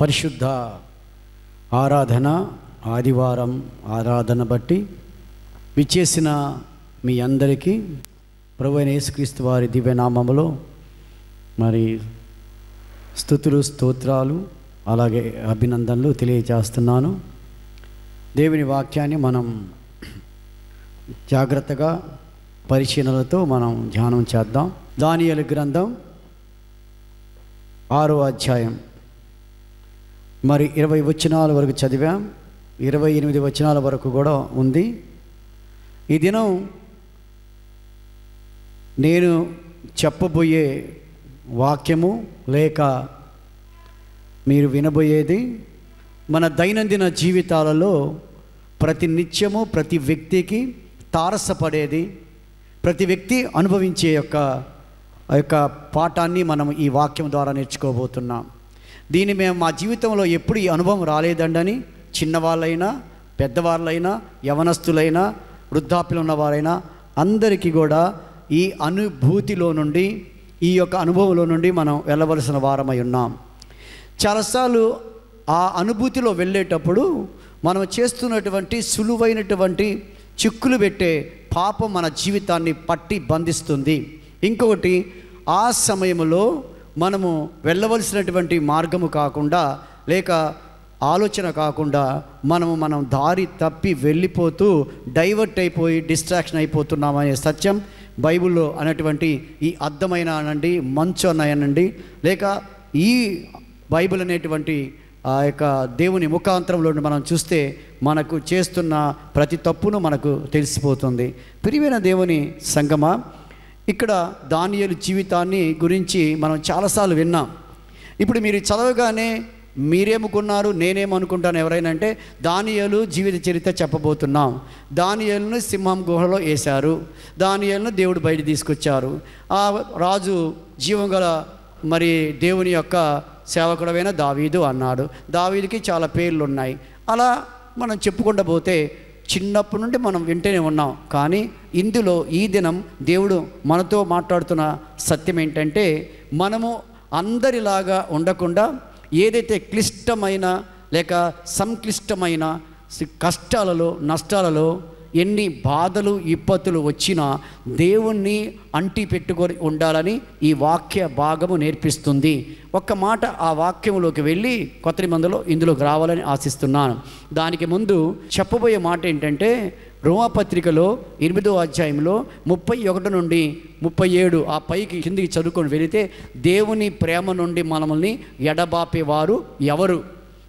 పరిశుద్ధ ఆరాధన ఆదివారం ఆరాధన బట్టి విచ్చేసిన మీ అందరికీ ప్రభువైన యేసుక్రీస్తు వారి దివ్యనామములో మరి స్తుతులు స్తోత్రాలు అలాగే అభినందనలు తెలియజేస్తున్నాను. దేవుని వాక్యాన్ని మనం జాగ్రత్తగా పరిశీలనలతో మనం ధ్యానం చేద్దాం. దానియేలు గ్రంథం 6వ అధ్యాయం మరి 20 వచనాల వరకు చదివాం. 28 వచనాల వరకు కూడా ఉంది. ఈ దినం నేను చెప్పబోయే వాక్యము లేక మీరు వినబోయేది మన దైనందిన జీవితాలలో ప్రతి నిత్యము ప్రతి వ్యక్తికి తారసపడేది, ప్రతి వ్యక్తి అనుభవించే యొక్క పాఠాన్ని మనం ఈ వాక్యం ద్వారా నేర్చుకోబోతున్నాం. దీన్ని మేము మా జీవితంలో ఎప్పుడు ఈ అనుభవం రాలేదండని చిన్నవాళ్ళైనా పెద్దవాళ్ళైనా యవనస్తులైనా వృద్ధాప్యులు ఉన్నవారైనా అందరికీ కూడా ఈ అనుభూతిలో నుండి ఈ యొక్క అనుభవంలో నుండి మనం వెళ్ళవలసిన వారమై ఉన్నాం. చాలాసార్లు ఆ అనుభూతిలో వెళ్ళేటప్పుడు మనం చేస్తున్నటువంటి సులువైనటువంటి చిక్కులు పెట్టే పాపం మన జీవితాన్ని పట్టి బంధిస్తుంది. ఇంకొకటి, ఆ సమయంలో మనము వెళ్ళవలసినటువంటి మార్గము కాకుండా లేక ఆలోచన కాకుండా మనం దారి తప్పి వెళ్ళిపోతూ డైవర్ట్ అయిపోయి డిస్ట్రాక్షన్ అయిపోతున్నామనే సత్యం బైబిల్లో అనేటువంటి ఈ అర్థమైన అనండి, మంచు అన్నాయనండి, లేక ఈ బైబిల్ అనేటువంటి ఆ యొక్క దేవుని ముఖాంతరంలో మనం చూస్తే మనకు చేస్తున్న ప్రతి తప్పును మనకు తెలిసిపోతుంది. ప్రియమైన దేవుని సంగమా, ఇక్కడ దానియేలు జీవితాన్ని గురించి మనం చాలాసార్లు విన్నాం. ఇప్పుడు మీరు చదవగానే మీరేమనుకున్నారు, నేనేమనుకుంటాను ఎవరైనా అంటే దానియేలు జీవిత చరిత్ర చెప్పబోతున్నాం. దానియేలును సింహం గుహలో వేశారు, దానియేలును దేవుడు బయట తీసుకొచ్చారు, ఆ రాజు జీవం గల మరి దేవుని యొక్క సేవకుడమైన దావీదు అన్నాడు. దావీదుకి చాలా పేర్లు ఉన్నాయి. అలా మనం చెప్పుకుంటూ పోతే చిన్నప్పటి నుండి మనం వింటూనే ఉన్నాం. కానీ ఇందులో ఈ దినం దేవుడు మనతో మాట్లాడుతున్న సత్యం ఏంటంటే, మనము అందరిలాగా ఉండకుండా ఏదైతే క్లిష్టమైన లేక సంక్లిష్టమైన కష్టాలలో నష్టాలలో ఎన్ని బాధలు ఇబ్బందులు వచ్చినా దేవుణ్ణి అంటి పెట్టుకొని ఉండాలని ఈ వాక్య భాగము నేర్పిస్తుంది. ఒక్క మాట ఆ వాక్యంలోకి వెళ్ళి కొత్త నిబంధనలో ఇందులోకి రావాలని ఆశిస్తున్నాను. దానికి ముందు చెప్పబోయే మాట ఏంటంటే, రోమాపత్రికలో 8వ అధ్యాయంలో 31 నుండి 37 ఆ పైకి కిందికి చదువుకొని వెళితే, దేవుని ప్రేమ నుండి మనల్ని ఎడబాపేవారు ఎవరు?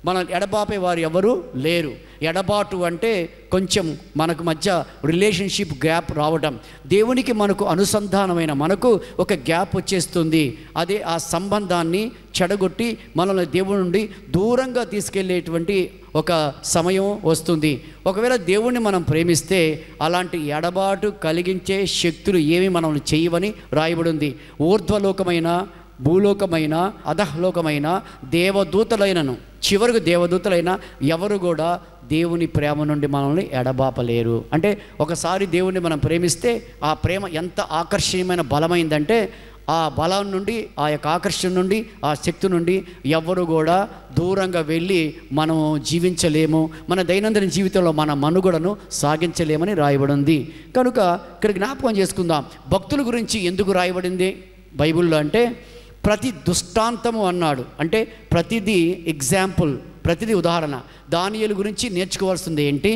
మనల్ని ఎడబాపేవారు ఎవరు లేరు. ఎడబాటు అంటే కొంచెం మనకు మధ్య రిలేషన్షిప్ గ్యాప్ రావడం, దేవునికి మనకు అనుసంధానమైన మనకు ఒక గ్యాప్ వచ్చేస్తుంది. అదే ఆ సంబంధాన్ని చెడగొట్టి మనల్ని దేవుని నుండి దూరంగా తీసుకెళ్ళేటువంటి ఒక సమయం వస్తుంది. ఒకవేళ దేవుణ్ణి మనం ప్రేమిస్తే అలాంటి ఎడబాటు కలిగించే శక్తులు ఏమి మనల్ని చేయవని రాయబడి ఉంది. ఊర్ధ్వలోకమైన భూలోకమైన అధహలోకమైన దేవదూతలైనను, చివరకు దేవదూతలైన ఎవరు కూడా దేవుని ప్రేమ నుండి మనల్ని ఎడబాపలేరు. అంటే ఒకసారి దేవుణ్ణి మనం ప్రేమిస్తే ఆ ప్రేమ ఎంత ఆకర్షణీయమైన బలమైందంటే, ఆ బలం నుండి ఆ యొక్క ఆకర్షణ నుండి ఆ శక్తి నుండి ఎవ్వరు కూడా దూరంగా వెళ్ళి మనం జీవించలేము, మన దైనందిన జీవితంలో మన మనుగడను సాగించలేమని రాయబడింది. కనుక ఇక్కడ జ్ఞాపకం చేసుకుందాం, భక్తుల గురించి ఎందుకు రాయబడింది బైబిల్లో అంటే, ప్రతి దృష్టాంతము అన్నాడు. అంటే ప్రతిదీ ఎగ్జాంపుల్, ప్రతిదీ ఉదాహరణ. దానియేలు గురించి నేర్చుకోవాల్సింది ఏంటి,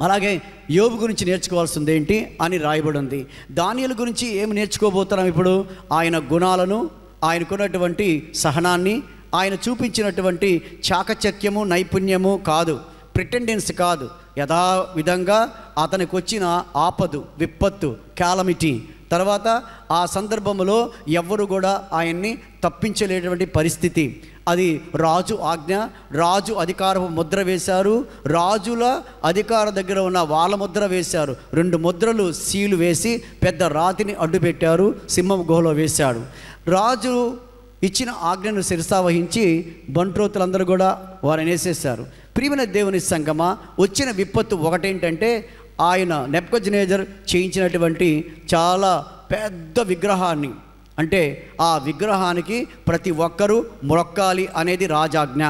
అలాగే యోబు గురించి నేర్చుకోవాల్సింది ఏంటి అని రాయబడి ఉంది. దానియేలు గురించి ఏమి నేర్చుకోబోతున్నాం ఇప్పుడు? ఆయన గుణాలను, ఆయనకున్నటువంటి సహనాన్ని, ఆయన చూపించినటువంటి చాకచక్యము నైపుణ్యము కాదు, ప్రిటెండెన్స్ కాదు, యథావిధంగా అతనికి వచ్చిన ఆపదు విపత్తు క్యాలమిటీ తర్వాత ఆ సందర్భంలో ఎవ్వరు కూడా ఆయన్ని తప్పించలేటువంటి పరిస్థితి. అది రాజు ఆజ్ఞ, రాజు అధికారపు ముద్ర వేశారు, రాజుల అధికార దగ్గర ఉన్న వాళ్ళ ముద్ర వేశారు. 2 ముద్రలు సీలు వేసి పెద్ద రాతిని అడ్డుపెట్టారు, సింహం గుహలో వేశాడు. రాజు ఇచ్చిన ఆజ్ఞను శిరసావహించి బంట్రోతులందరూ కూడా వారిని వేసేశారు. ప్రియమైన దేవుని సంగమా, వచ్చిన విపత్తు ఒకటేంటంటే, ఆయన నెబుకద్నెజర్ చేయించినటువంటి చాలా పెద్ద విగ్రహాన్ని అంటే ఆ విగ్రహానికి ప్రతి ఒక్కరూ మొక్కాలి అనేది రాజాజ్ఞ.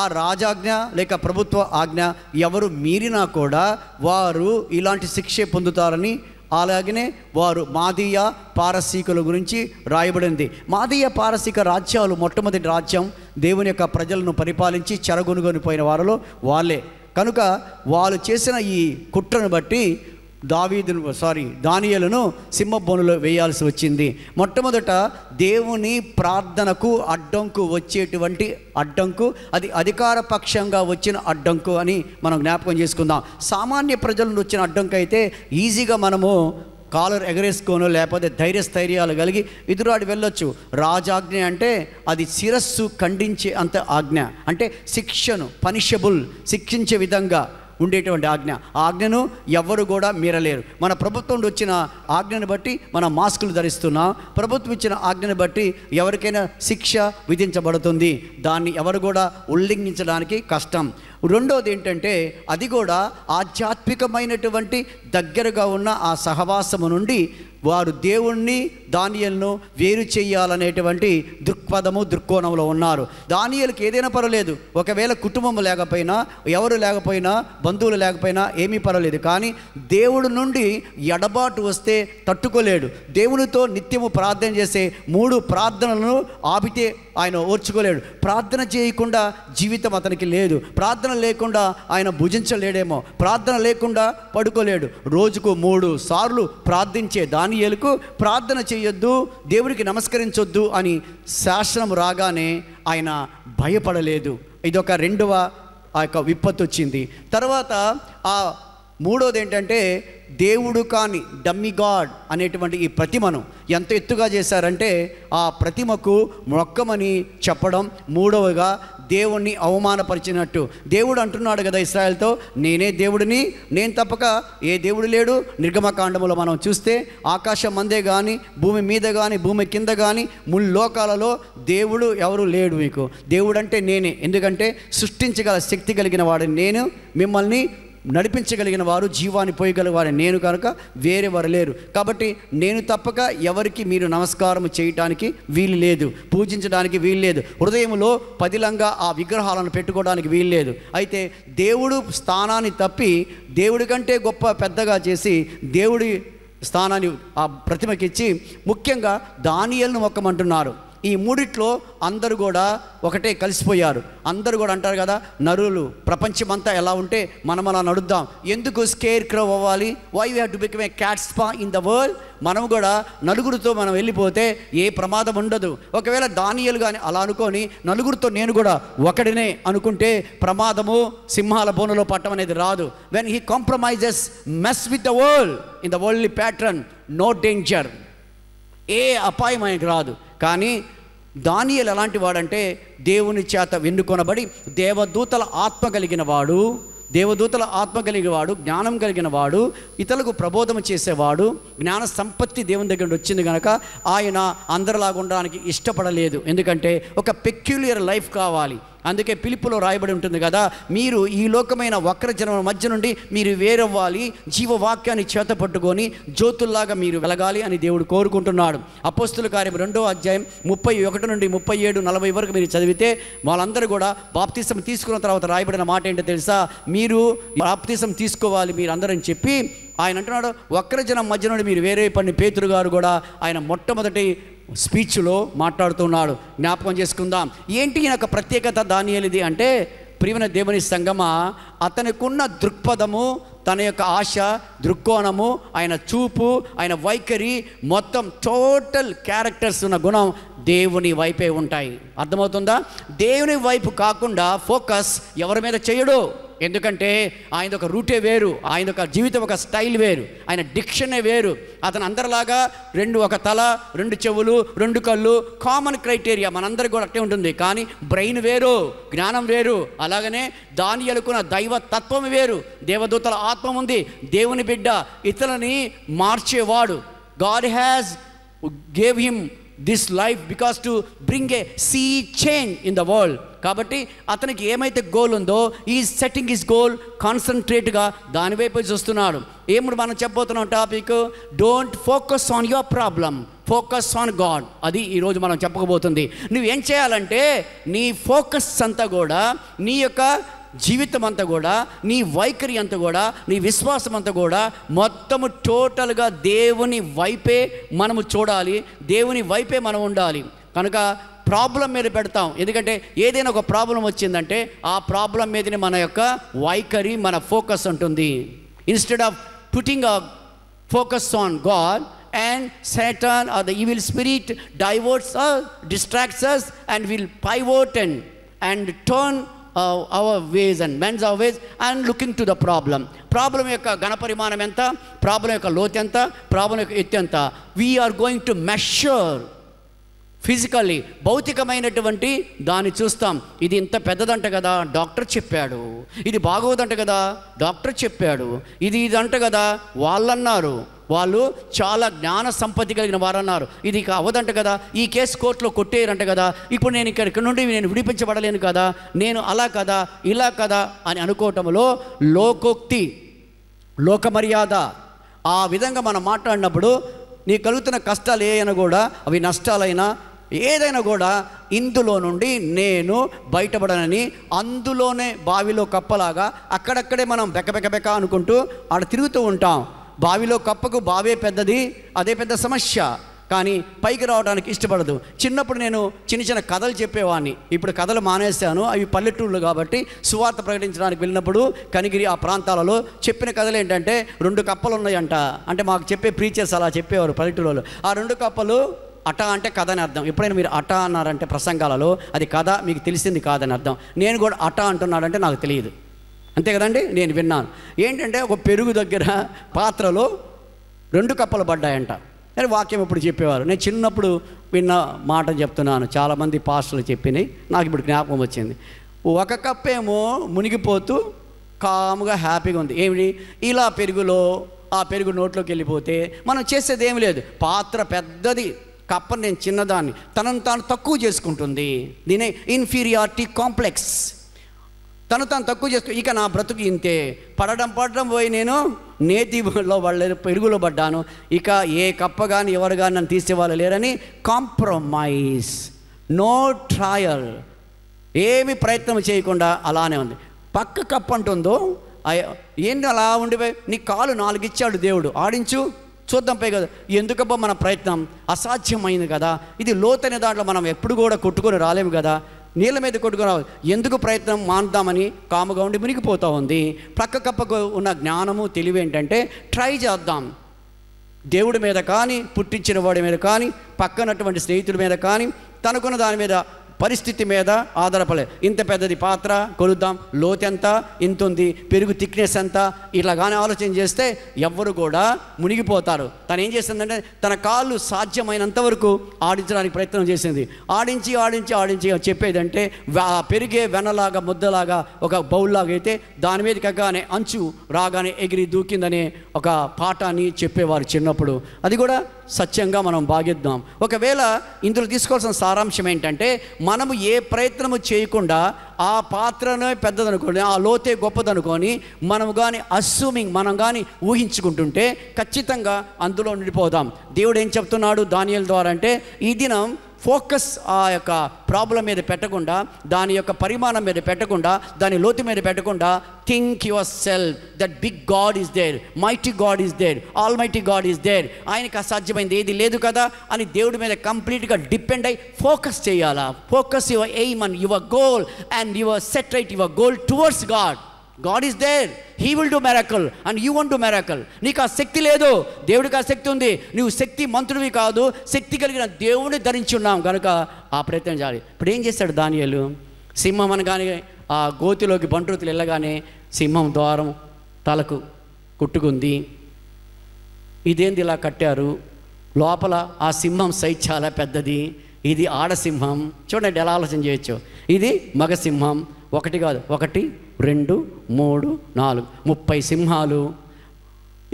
ఆ రాజాజ్ఞ లేక ప్రభుత్వ ఆజ్ఞ ఎవరు మీరినా కూడా వారు ఇలాంటి శిక్షే పొందుతారని, అలాగనే వారు మాదీయ పారసీకుల గురించి రాయబడింది. మాదీయ పారసీక రాజ్యాలు మొట్టమొదటి రాజ్యం దేవుని యొక్క ప్రజలను పరిపాలించి చెరగొనుగొనిపోయిన వారిలో వాళ్ళే. కనుక వాళ్ళు చేసిన ఈ కుట్రను బట్టి దానియేలును సింహబోనులో వేయాల్సి వచ్చింది. మొట్టమొదట దేవుని ప్రార్థనకు అడ్డంకు వచ్చేటువంటి అడ్డంకు, అది అధికార పక్షంగా వచ్చిన అడ్డంకు అని మనం జ్ఞాపకం చేసుకుందాం. సామాన్య ప్రజల నుండి వచ్చిన అడ్డంకు అయితే ఈజీగా మనము కాలర్ ఎగరేసుకోను, లేకపోతే ధైర్యస్థైర్యాలు కలిగి ఎదురాడి వెళ్ళొచ్చు. రాజాజ్ఞ అంటే అది శిరస్సు ఖండించే అంత ఆజ్ఞ, అంటే శిక్షను పనిషబుల్, శిక్షించే విధంగా ఉండేటువంటి ఆజ్ఞ. ఆజ్ఞను ఎవరు కూడా మీరలేరు. మన ప్రభుత్వం నుండి వచ్చిన ఆజ్ఞను బట్టి మనం మాస్కులు ధరిస్తున్నాం. ప్రభుత్వం ఇచ్చిన ఆజ్ఞను బట్టి ఎవరికైనా శిక్ష విధించబడుతుంది. దాన్ని ఎవరు కూడా ఉల్లంఘించడానికి కష్టం. రెండోది ఏంటంటే అది కూడా ఆధ్యాత్మికమైనటువంటి దగ్గరగా ఉన్న ఆ సహవాసము నుండి వారు దేవుణ్ణి దానియేలును వేరు చేయాలనేటువంటి దృక్కోణంలో ఉన్నారు. దానియేలుకి ఏదైనా పర్వాలేదు, ఒకవేళ కుటుంబం లేకపోయినా, ఎవరు లేకపోయినా, బంధువులు లేకపోయినా ఏమీ పర్వాలేదు. కానీ దేవుడి నుండి ఎడబాటు వస్తే తట్టుకోలేడు. దేవునితో నిత్యము ప్రార్థన చేసే 3 ప్రార్థనలను ఆపితే ఆయన ఓర్చుకోలేడు. ప్రార్థన చేయకుండా జీవితం అతనికి లేదు. ప్రార్థన లేకుండా ఆయన భుజించలేడేమో. ప్రార్థన లేకుండా పడుకోలేడు. రోజుకు 3 సార్లు ప్రార్థించే దానియేలుకు ప్రార్థన చేయొద్దు, దేవుడికి నమస్కరించొద్దు అని శాసనం రాగానే ఆయన భయపడలేదు. ఇదొక రెండవ ఆ యొక్క విపత్తు వచ్చింది. తర్వాత ఆ మూడోది ఏంటంటే దేవుడు కాని డమ్మీ గాడ్ అనేటువంటి ఈ ప్రతిమను ఎంత ఎత్తుగా చేశారంటే ఆ ప్రతిమకు మొక్కమని చెప్పడం. మూడవగా దేవుణ్ణి అవమానపరిచినట్టు. దేవుడు అంటున్నాడు కదా ఇశ్రాయేలుతో, నేనే దేవుడిని, నేను తప్పక ఏ దేవుడు లేడు. నిర్గమకాండములో మనం చూస్తే ఆకాశం మందే కానీ, భూమి మీద కానీ, భూమి కింద కానీ, ముల్లోకాలలో దేవుడు ఎవరు లేడు మీకు. దేవుడు అంటే నేనే, ఎందుకంటే సృష్టించగల శక్తి కలిగిన వాడు నేను, మిమ్మల్ని నడిపించగలిగిన వారు, జీవాన్ని పోయగలిగిన నేను, కనుక వేరేవారు లేరు. కాబట్టి నేను తప్పక ఎవరికి మీరు నమస్కారం చేయటానికి వీలు లేదు, పూజించడానికి వీలు లేదు, హృదయంలో పదిలంగా ఆ విగ్రహాలను పెట్టుకోవడానికి వీలు లేదు. అయితే దేవుడు స్థానాన్ని తప్పి దేవుడి కంటే గొప్ప పెద్దగా చేసి దేవుడి స్థానాన్ని ఆ ప్రతిమకిచ్చి ముఖ్యంగా దానియేలును మొక్కమంటున్నారు. ఈ మూడిట్లో అందరూ కూడా ఒకటే కలిసిపోయారు. అందరూ కూడా అంటారు కదా, నరులు ప్రపంచమంతా ఎలా ఉంటే మనం అలా నడుద్దాం. ఎందుకు స్కేర్ క్రో అవ్వాలి? Why we have to become a cat's paw in the world? మనం కూడా నలుగురితో మనం వెళ్ళిపోతే ఏ ప్రమాదం ఉండదు. ఒకవేళ దానియేలు కానీ అలా అనుకొని నలుగురితో నేను కూడా ఒకడినే అనుకుంటే ప్రమాదము సింహాల బోనులో పట్టం అనేది రాదు. When he compromises mess with the world in the worldly pattern, no danger, ఏ అపాయం ఆయనకు రాదు. కానీ దానియేలు ఎలాంటి వాడంటే దేవుని చేత వెన్నుకొనబడి దేవదూతల ఆత్మ కలిగిన వాడు, జ్ఞానం కలిగిన వాడు, ఇతరులకు ప్రబోధం చేసేవాడు, జ్ఞాన సంపత్తి దేవుని దగ్గర నుండి వచ్చింది కనుక ఆయన అందరిలాగా ఉండడానికి ఇష్టపడలేదు. ఎందుకంటే ఒక పెక్యులియర్ లైఫ్ కావాలి. అందుకే పిలుపులో రాయబడి ఉంటుంది కదా, మీరు ఈ లోకమైన వక్రజనం మధ్య నుండి మీరు వేరవ్వాలి, జీవవాక్యాన్ని చేత పట్టుకొని జ్యోతుల్లాగా మీరు వెలగాలి అని దేవుడు కోరుకుంటున్నాడు. అపోస్తుల కార్యం 2వ అధ్యాయం 31 నుండి 37, 40 వరకు మీరు చదివితే వాళ్ళందరూ కూడా బాప్తిసం తీసుకున్న తర్వాత రాయబడిన మాట ఏంటో తెలుసా? మీరు బాప్తిసం తీసుకోవాలి మీరు అందరని చెప్పి ఆయన అంటున్నాడు, వక్రజనం మధ్య నుండి మీరు వేరే పడిన పేతురు గారు కూడా ఆయన మొట్టమొదటి స్పీచ్లో మాట్లాడుతున్నాడు. జ్ఞాపకం చేసుకుందాం. ఏంటి ఈయన యొక్క ప్రత్యేకత దానియేలుది అంటే, ప్రియమైన దేవుని సంగమా, అతనికున్న దృక్పథము, తన యొక్క ఆశ, దృక్కోణము, ఆయన చూపు, ఆయన వైఖరి, మొత్తం టోటల్ క్యారెక్టర్స్ ఉన్న గుణం దేవుని వైపే ఉంటాయి. అర్థమవుతుందా? దేవుని వైపు కాకుండా ఫోకస్ ఎవరి మీద చేయడు. ఎందుకంటే ఆయన ఒక రూటే వేరు, ఆయన ఒక జీవితం ఒక స్టైల్ వేరు, ఆయన డిక్షనే వేరు. అతను అందరిలాగా ఒక తల, 2 చెవులు, 2 కళ్ళు, కామన్ క్రైటీరియా మనందరికీ కూడా అట్టే ఉంటుంది. కానీ బ్రెయిన్ వేరు, జ్ఞానం వేరు. అలాగనే దానియేలుకున్న దైవ తత్వం వేరు. దేవదూతల ఆత్మ ఉంది. దేవుని బిడ్డ, ఇతరులని మార్చేవాడు. God has gave him this life because to bring a sea change in the world. కాబట్టి అతనికి ఏమైతే గోల్ ఉందో ఈ సెట్టింగ్ ఇస్ గోల్, కాన్సన్ట్రేట్గా దానివైపు చూస్తున్నాడు. ఏముడు మనం చెప్పబోతున్నాం topic, don't focus on your problem, focus on God. అది ఈరోజు మనం చెప్పకపోతుంది. నువ్వేం చేయాలంటే నీ ఫోకస్ అంతా కూడా, నీ యొక్క జీవితం అంతా కూడా, నీ వైఖరి అంతా కూడా, నీ విశ్వాసం అంతా కూడా మొత్తము టోటల్గా దేవుని వైపే మనము చూడాలి, దేవుని వైపే మనం ఉండాలి. కనుక ప్రాబ్లం మీద పెడతాం. ఎందుకంటే ఏదైనా ఒక ప్రాబ్లం వచ్చిందంటే ఆ ప్రాబ్లం మీదనే మన యొక్క వైఖరి, మన ఫోకస్ ఉంటుంది. Instead of putting a focus on God, and Satan or the evil spirit diverts us, distracts us, and will pivot and turn our ways and bends our ways and looking to the problem. Problem యొక్క ఘనపరిమాణం ఎంత, problem యొక్క లోతు ఎంత, problem యొక్క ఎత్తు ఎంత, we are going to measure physically, భౌతికమైనటువంటి దాన్ని చూస్తాం. ఇది ఇంత పెద్దదంట కదా, డాక్టర్ చెప్పాడు. ఇది బాగోదంట కదా, డాక్టర్ చెప్పాడు. ఇది అంట కదా, వాళ్ళన్నారు, వాళ్ళు చాలా జ్ఞాన సంపత్తి కలిగిన వారు అన్నారు. ఇది అవ్వదంట కదా, ఈ కేసు కోర్టులో కొట్టేయరంట కదా, ఇప్పుడు నేను ఇక్కడ నుండి నేను విడిపించబడలేను కదా, నేను అలా కదా, ఇలా కదా అని అనుకోవటంలో లోకోక్తి, లోక మర్యాద, ఆ విధంగా మనం మాట్లాడినప్పుడు నీకు కలుగుతున్న కష్టాలు ఏమైనా కూడా, అవి నష్టాలైనా ఏదైనా కూడా, ఇందులో నుండి నేను బయటపడనని అందులోనే బావిలో కప్పలాగా అక్కడక్కడే మనం బెక్క అనుకుంటూ ఆడ తిరుగుతూ ఉంటాం. బావిలో కప్పకు బావే పెద్దది, అదే పెద్ద సమస్య, కానీ పైకి రావడానికి ఇష్టపడదు. చిన్నప్పుడు నేను చిన్న కథలు చెప్పేవాడిని. ఇప్పుడు కథలు మానేశాను, అవి పల్లెటూళ్ళు కాబట్టి. సువార్త ప్రకటించడానికి వెళ్ళినప్పుడు కనిగిరి ఆ ప్రాంతాలలో చెప్పిన కథలు ఏంటంటే, 2 కప్పలు ఉన్నాయంట. అంటే మాకు చెప్పే ప్రీచర్స్ అలా చెప్పేవారు పల్లెటూళ్ళలో. ఆ 2 కప్పలు అట అంటే కథ అని అర్థం. ఎప్పుడైనా మీరు అట అన్నారంటే ప్రసంగాలలో అది కథ, మీకు తెలిసింది కాదని అర్థం. నేను కూడా అట అంటున్నాడంటే నాకు తెలియదు, అంతే కదండి. నేను విన్నాను ఏంటంటే, ఒక పెరుగు దగ్గర పాత్రలో 2 కప్పలు పడ్డాయంట. అని వాక్యం ఇప్పుడు చెప్పేవారు. నేను చిన్నప్పుడు విన్న మాట చెప్తున్నాను, చాలామంది పాస్టర్లు చెప్పినాయి, నాకు ఇప్పుడు జ్ఞాపకం వచ్చింది. ఒక కప్పేమో మునిగిపోతూ కాముగా హ్యాపీగా ఉంది. ఏమిటి, ఇలా పెరుగులో ఆ పెరుగు నోట్లోకి వెళ్ళిపోతే మనం చేసేది ఏమి లేదు. పాత్ర పెద్దది, కప్ప నేను చిన్నదాన్ని, తనను తాను తక్కువ చేసుకుంటుంది. దీనే ఇన్ఫీరియారిటీ కాంప్లెక్స్. తను తాను తక్కువ చేసుకో, ఇక నా బ్రతుకు ఇంతే, పడడం పోయి నేను నేతిలో పడలేదు, పెరుగులో పడ్డాను, ఇక ఏ కప్ప కానీ ఎవరు కానీ నన్ను తీసేవాళ్ళు లేరని కాంప్రమైజ్, నో ట్రయల్, ఏమి ప్రయత్నం చేయకుండా అలానే ఉంది. పక్క కప్ప అంటుందో, ఏంటి అలా ఉండిపోయి, నీ కాలు 4 ఇచ్చాడు దేవుడు, ఆడించు చూద్దాం పై కదా. ఎందుకబ్బా మన ప్రయత్నం, అసాధ్యమైంది కదా, ఇది లోతైన దాంట్లో మనం ఎప్పుడు కూడా కొట్టుకొని రాలేము కదా, నీళ్ళ మీద కొట్టుకొని రావాలి, ఎందుకు ప్రయత్నం మానుదామని కాముగా ఉండి మునిగిపోతూ ఉంది. ప్రక్క కప్పకు ఉన్న జ్ఞానము తెలివి ఏంటంటే, ట్రై చేద్దాం, దేవుడి మీద కానీ, పుట్టించిన వాడి మీద కానీ, పక్కనటువంటి స్నేహితుడి మీద కానీ, తనకున్న దాని మీద, పరిస్థితి మీద ఆధారపడలేదు. ఇంత పెద్దది పాత్ర కొలుద్దాం, లోతెంత, ఇంత ఉంది, పెరుగు థిక్నెస్ ఎంత, ఇట్లా కానీ ఆలోచన చేస్తే ఎవ్వరు కూడా మునిగిపోతారు. తను ఏం చేసిందంటే, తన కాళ్ళు సాధ్యమైనంత వరకు ఆడించడానికి ప్రయత్నం చేసింది. ఆడించి చెప్పేదంటే, పెరిగే వెనలాగా, ముద్దలాగా, ఒక బౌల్లాగా అయితే దాని మీద కగ్గానే అంచు రాగానే ఎగిరి దూకిందనే ఒక పాఠాన్ని చెప్పేవారు చిన్నప్పుడు. అది కూడా సత్యంగా మనం భాగిద్దాం. ఒకవేళ ఇందులో తీసుకోవాల్సిన సారాంశం ఏంటంటే, మనము ఏ ప్రయత్నము చేయకుండా ఆ పాత్రనే పెద్దదనుకోండి, ఆ లోతే గొప్పదనుకొని మనము కానీ అస్యూమింగ్, మనం కానీ ఊహించుకుంటుంటే ఖచ్చితంగా అందులో నిండిపోదాం. దేవుడు ఏం చెప్తున్నాడు దానియేలు ద్వారా అంటే, ఈ దినం ఫోకస్ ఆ యొక్క ప్రాబ్లం మీద పెట్టకుండా, దాని యొక్క పరిమాణం మీద పెట్టకుండా, దాని లోతు మీద పెట్టకుండా, think yourself that big God is there, mighty God is there, almighty God is there, ఆయనకి అసాధ్యమైంది ఏది లేదు కదా అని దేవుడి మీద కంప్లీట్గా డిపెండ్ అయి ఫోకస్ చేయాలా. Focus your aim and your goal and your set right your goal towards God. God is there, He will do miracle and you won't do miracle. నీకు ఆ శక్తి లేదు, దేవుడికి ఆ శక్తి ఉంది. నువ్వు శక్తి మంత్రుడివి కాదు, శక్తి కలిగిన దేవుడిని ధరించి ఉన్నాం కనుక ఆ ప్రయత్నం చేయాలి. ఇప్పుడు ఏం చేశాడు దానియేలు, సింహం అనగానే ఆ గోతిలోకి బంట్రుతులు వెళ్ళగానే సింహం ద్వారం తలకు కుట్టుకుంది. ఇదేంది ఇలా కట్టారు, లోపల ఆ సింహం సైజ్ చాలా పెద్దది, ఇది ఆడసింహం. చూడండి ఎలా ఆలోచన చేయొచ్చు. ఇది మగ సింహం, ఒకటి కాదు, 1 2 3 4 30 సింహాలు.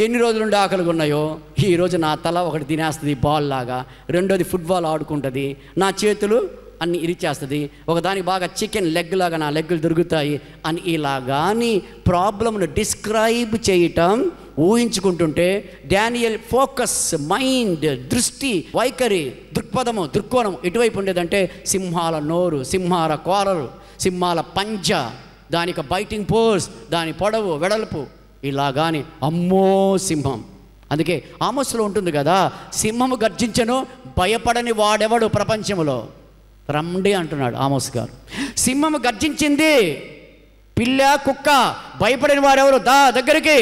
ఎన్ని రోజుల నుండి ఆకలిగా ఉన్నాయో, ఈరోజు నా తల ఒకటి తినేస్తుంది బాల్ లాగా, రెండోది ఫుట్బాల్ ఆడుకుంటుంది, నా చేతులు అన్ని ఇరిచేస్తుంది, ఒకదానికి బాగా చికెన్ లెగ్ లాగా నా లెగ్గులు దొరుకుతాయి అని ఇలా కానీ ప్రాబ్లంను డిస్క్రైబ్ చేయటం ఊహించుకుంటుంటే డానియల్ ఫోకస్, మైండ్, దృష్టి, వైఖరి, దృక్పథము, దృక్కోణం ఎటువైపు ఉండేదంటే సింహాల నోరు, సింహాల కోరలు, సింహాల పంజ, దానికి బైటింగ్ పోర్స్, దాని పొడవు వెడల్పు ఇలా కానీ అమ్మో సింహం. అందుకే ఆమోస్లో ఉంటుంది కదా, సింహము గర్జించను భయపడని వాడెవడు ప్రపంచంలో, రండి అంటున్నాడు ఆమోస్ గారు. సింహము గర్జించింది, పిల్ల కుక్క భయపడిన వాడెవరు, దగ్గరికి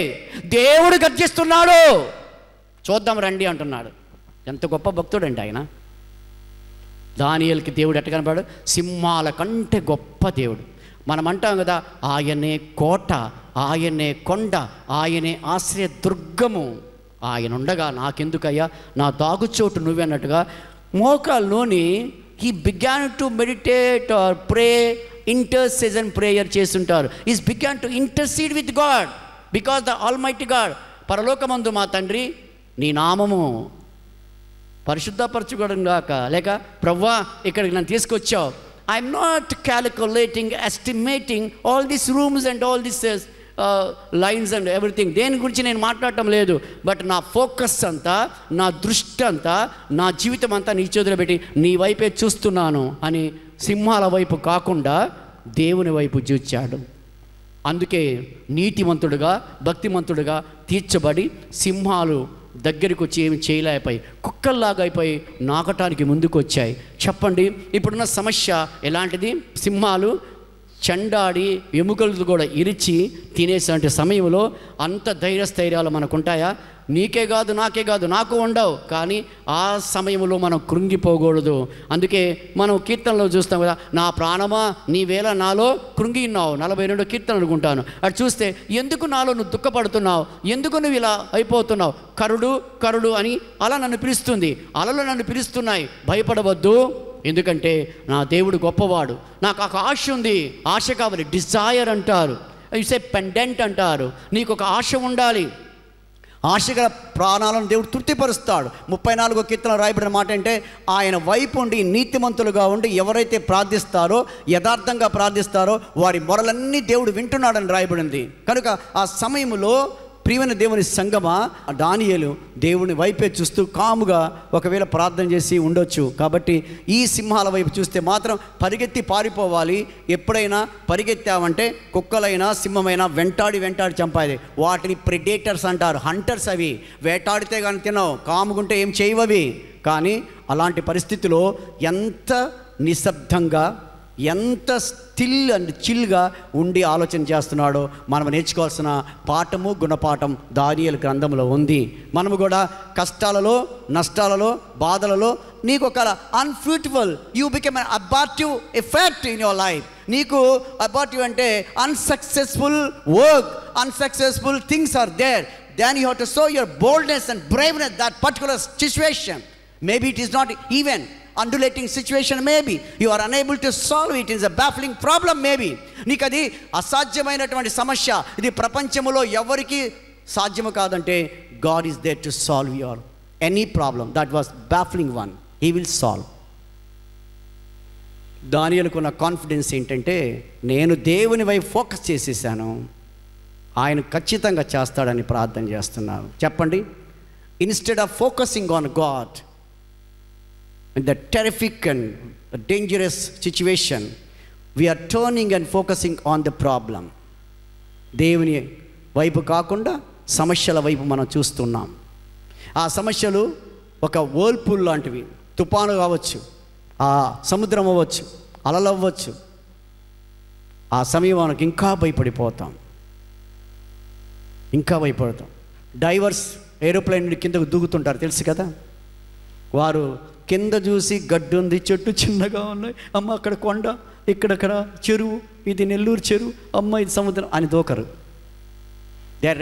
దేవుడు గర్జిస్తున్నాడు, చూద్దాం రండి అంటున్నాడు. ఎంత గొప్ప భక్తుడండి ఆయన. దానియేలుకి దేవుడు ఎట్ట కనపడాడు, సింహాల కంటే గొప్ప దేవుడు. మనం అంటాం కదా, ఆయనే కోట, ఆయనే కొండ, ఆయనే ఆశ్రయ దుర్గము, ఆయన ఉండగా నాకెందుకయ్యా, నా దాగుచోటు నువ్వే అన్నట్టుగా మోకాల్లోని he began to meditate or pray, intercession prayer చేస్తుంటారు. Is began to intercede with God because the Almighty God. పరలోకమందు మా తండ్రి నీ నామము పరిశుద్ధపరచుకోవడం గాక, లేక ప్రవ్వా ఇక్కడికి నన్ను తీసుకొచ్చావు, I'm not calculating, estimating all these rooms and all this lines and everything, దేని గురించి నేను మాట్లాడటం లేదు. బట్ నా ఫోకస్ అంతా, నా దృష్టి అంతా, నా జీవితం అంతా నీ చేతిలో పెట్టి నీ వైపే చూస్తున్నాను అని సింహాల వైపు కాకుండా దేవుని వైపు చూచాడు. అందుకే నీతిమంతుడుగా, భక్తిమంతుడుగా తీర్చబడి సింహాలు దగ్గరికి వచ్చి ఏమి చేయలేకపోయి, కుక్కల్లాగా అయిపోయి నాకటానికి ముందుకు వచ్చాయి. చెప్పండి, ఇప్పుడున్న సమస్య ఎలాంటిది? సింహాలు చెండాడి ఎముకలు కూడా ఇరిచి తినేసే సమయంలో అంత ధైర్యస్థైర్యాలు మనకు ఉంటాయా? నీకే కాదు, నాకే కాదు, నాకు ఉండవు. కానీ ఆ సమయంలో మనం కృంగిపోకూడదు. అందుకే మనం కీర్తనలో చూస్తాం కదా, నా ప్రాణమా నీవేళ నాలో కృంగిన్నావు, 42 కీర్తనలు అనుకుంటాను. అటు చూస్తే ఎందుకు నాలో నువ్వు దుఃఖపడుతున్నావు, ఎందుకు నువ్వు ఇలా అయిపోతున్నావు, కరుడు కరుడు అని అలా నన్ను పిలుస్తుంది, అలలు నన్ను పిలుస్తున్నాయి, భయపడవద్దు, ఎందుకంటే నా దేవుడు గొప్పవాడు. నాకు ఒక ఆశ ఉంది, ఆశ కావాలి, డిజైర్ అంటారు, ఇట్స్ ఏ పెండెంట్ అంటారు. నీకు ఒక ఆశ ఉండాలి, ఆశగల ప్రాణాలను దేవుడు తృప్తిపరుస్తాడు. 34వ కీర్తనలో రాయబడిన మాట అంటే, ఆయన వైపు ఉండి నీతిమంతులుగా ఉండి ఎవరైతే ప్రార్థిస్తారో, యథార్థంగా ప్రార్థిస్తారో వారి మొరలన్నీ దేవుడు వింటున్నాడని రాయబడింది. కనుక ఆ సమయంలో ప్రియమైన దేవుని సంగమా, దానియేలు దేవుని వైపే చూస్తూ కాముగా ఒకవేళ ప్రార్థన చేసి ఉండొచ్చు. కాబట్టి ఈ సింహాల వైపు చూస్తే మాత్రం పరిగెత్తి పారిపోవాలి. ఎప్పుడైనా పరిగెత్తామంటే కుక్కలైనా సింహమైనా వెంటాడి చంపాలి. వాటిని ప్రెడేటర్స్ అంటారు, హంటర్స్. అవి వేటాడితే కానీ తినవు, కాముకుంటే ఏం చేయవవి. కానీ అలాంటి పరిస్థితిలో ఎంత నిశ్శబ్దంగా, ఎంత స్టిల్ అండ్ చిల్గా ఉండి ఆలోచన చేస్తున్నాడో మనం నేర్చుకోవాల్సిన పాఠము, గుణపాఠం దానియేలు గ్రంథంలో ఉంది. మనము కూడా కష్టాలలో, నష్టాలలో, బాధలలో నీకు ఒక unfruitful, you become an abortive effect in your life. నీకు అబార్టివ్ అంటే unsuccessful work, unsuccessful things are there, then you have to show your boldness and braveness that particular situation. Maybe it is not even undulating situation, maybe you are unable to solve it, it is a baffling problem, maybe నీకు అది అసాధ్యమైనటువంటి సమస్య, ఇది ప్రపంచంలో ఎవరికి సాధ్యము కాదంటే God is there to solve your any problem that was baffling one, he will solve. దానియేలుకు ఉన్న confidence ఏంటంటే, నేను దేవుని వైపు ఫోకస్ చేసేసాను, ఆయన ఖచ్చితంగా చేస్తాడని ప్రార్థన చేస్తున్నాను. చెప్పండి, instead of focusing on God in the terrific and dangerous situation, we are turning and focusing on the problem. దేవుని వైపు కాకుండా సమస్యల వైపు మనం చూస్తున్నాం. ఆ సమస్యలు ఒక వర్ల్పూల్ లాంటివి, తుఫాను కావచ్చు, ఆ సముద్రం అవ్వచ్చు, అలలు అవ్వచ్చు. ఆ సమయం మనకు ఇంకా భయపడతాం. డైవర్స్ ఏరోప్లేన్ కిందకు దూకుతుంటారు, తెలుసు కదా. వారు కింద చూసి గడ్డు ఉంది, చెట్టు చిన్నగా ఉన్నాయి, అమ్మ అక్కడ కొండ, ఇక్కడక్కడ చెరువు, ఇది నెల్లూరు చెరువు, అమ్మ ఇది సముద్రం అని దూకరు. దే ఆర్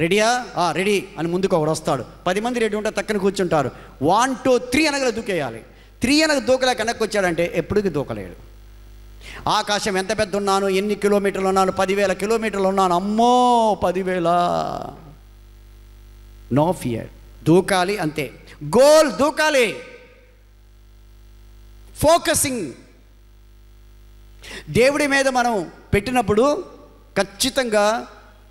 రెడీయా రెడీ అని ముందుకు ఒకడు వస్తాడు, 10 మంది రెడీ ఉంటే తక్కన కూర్చుంటారు. 1 2 3 అనగల దూకేయాలి. 3 అనగ దూకలేక వెనక్కి వచ్చాడంటే ఎప్పటికీ దూకలేడు. ఆకాశం ఎంత పెద్ద ఉన్నాను, ఎన్ని కిలోమీటర్లు ఉన్నాను, 10,000 కిలోమీటర్లు ఉన్నాను, అమ్మో 10,000, నో ఫియర్, దూకాలి అంతే. గోల్ దూకాలి, ఫోకసింగ్ దేవుడి మీద మనం పెట్టినప్పుడు ఖచ్చితంగా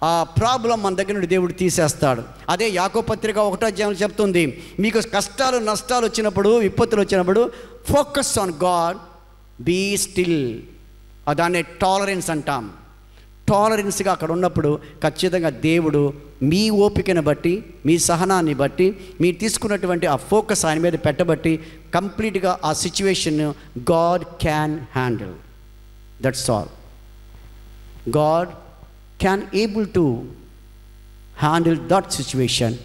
ఆ ప్రాబ్లం మన దగ్గర నుండి దేవుడు తీసేస్తాడు. అదే యాకోబు పత్రిక 1వ అధ్యాయం చెప్తుంది, మీకు కష్టాలు నష్టాలు వచ్చినప్పుడు, విపత్తులు వచ్చినప్పుడు focus on God, be still. దాన్నే టాలరెన్స్ అంటాం. టాలరెన్స్గా అక్కడ ఉన్నప్పుడు ఖచ్చితంగా దేవుడు మీ ఓపికను బట్టి, మీ సహనాన్ని బట్టి, మీరు తీసుకున్నటువంటి ఆ ఫోకస్ ఆయన మీద పెట్టబట్టి కంప్లీట్గా ఆ situation God can handle. That's all. God can able to handle that situation.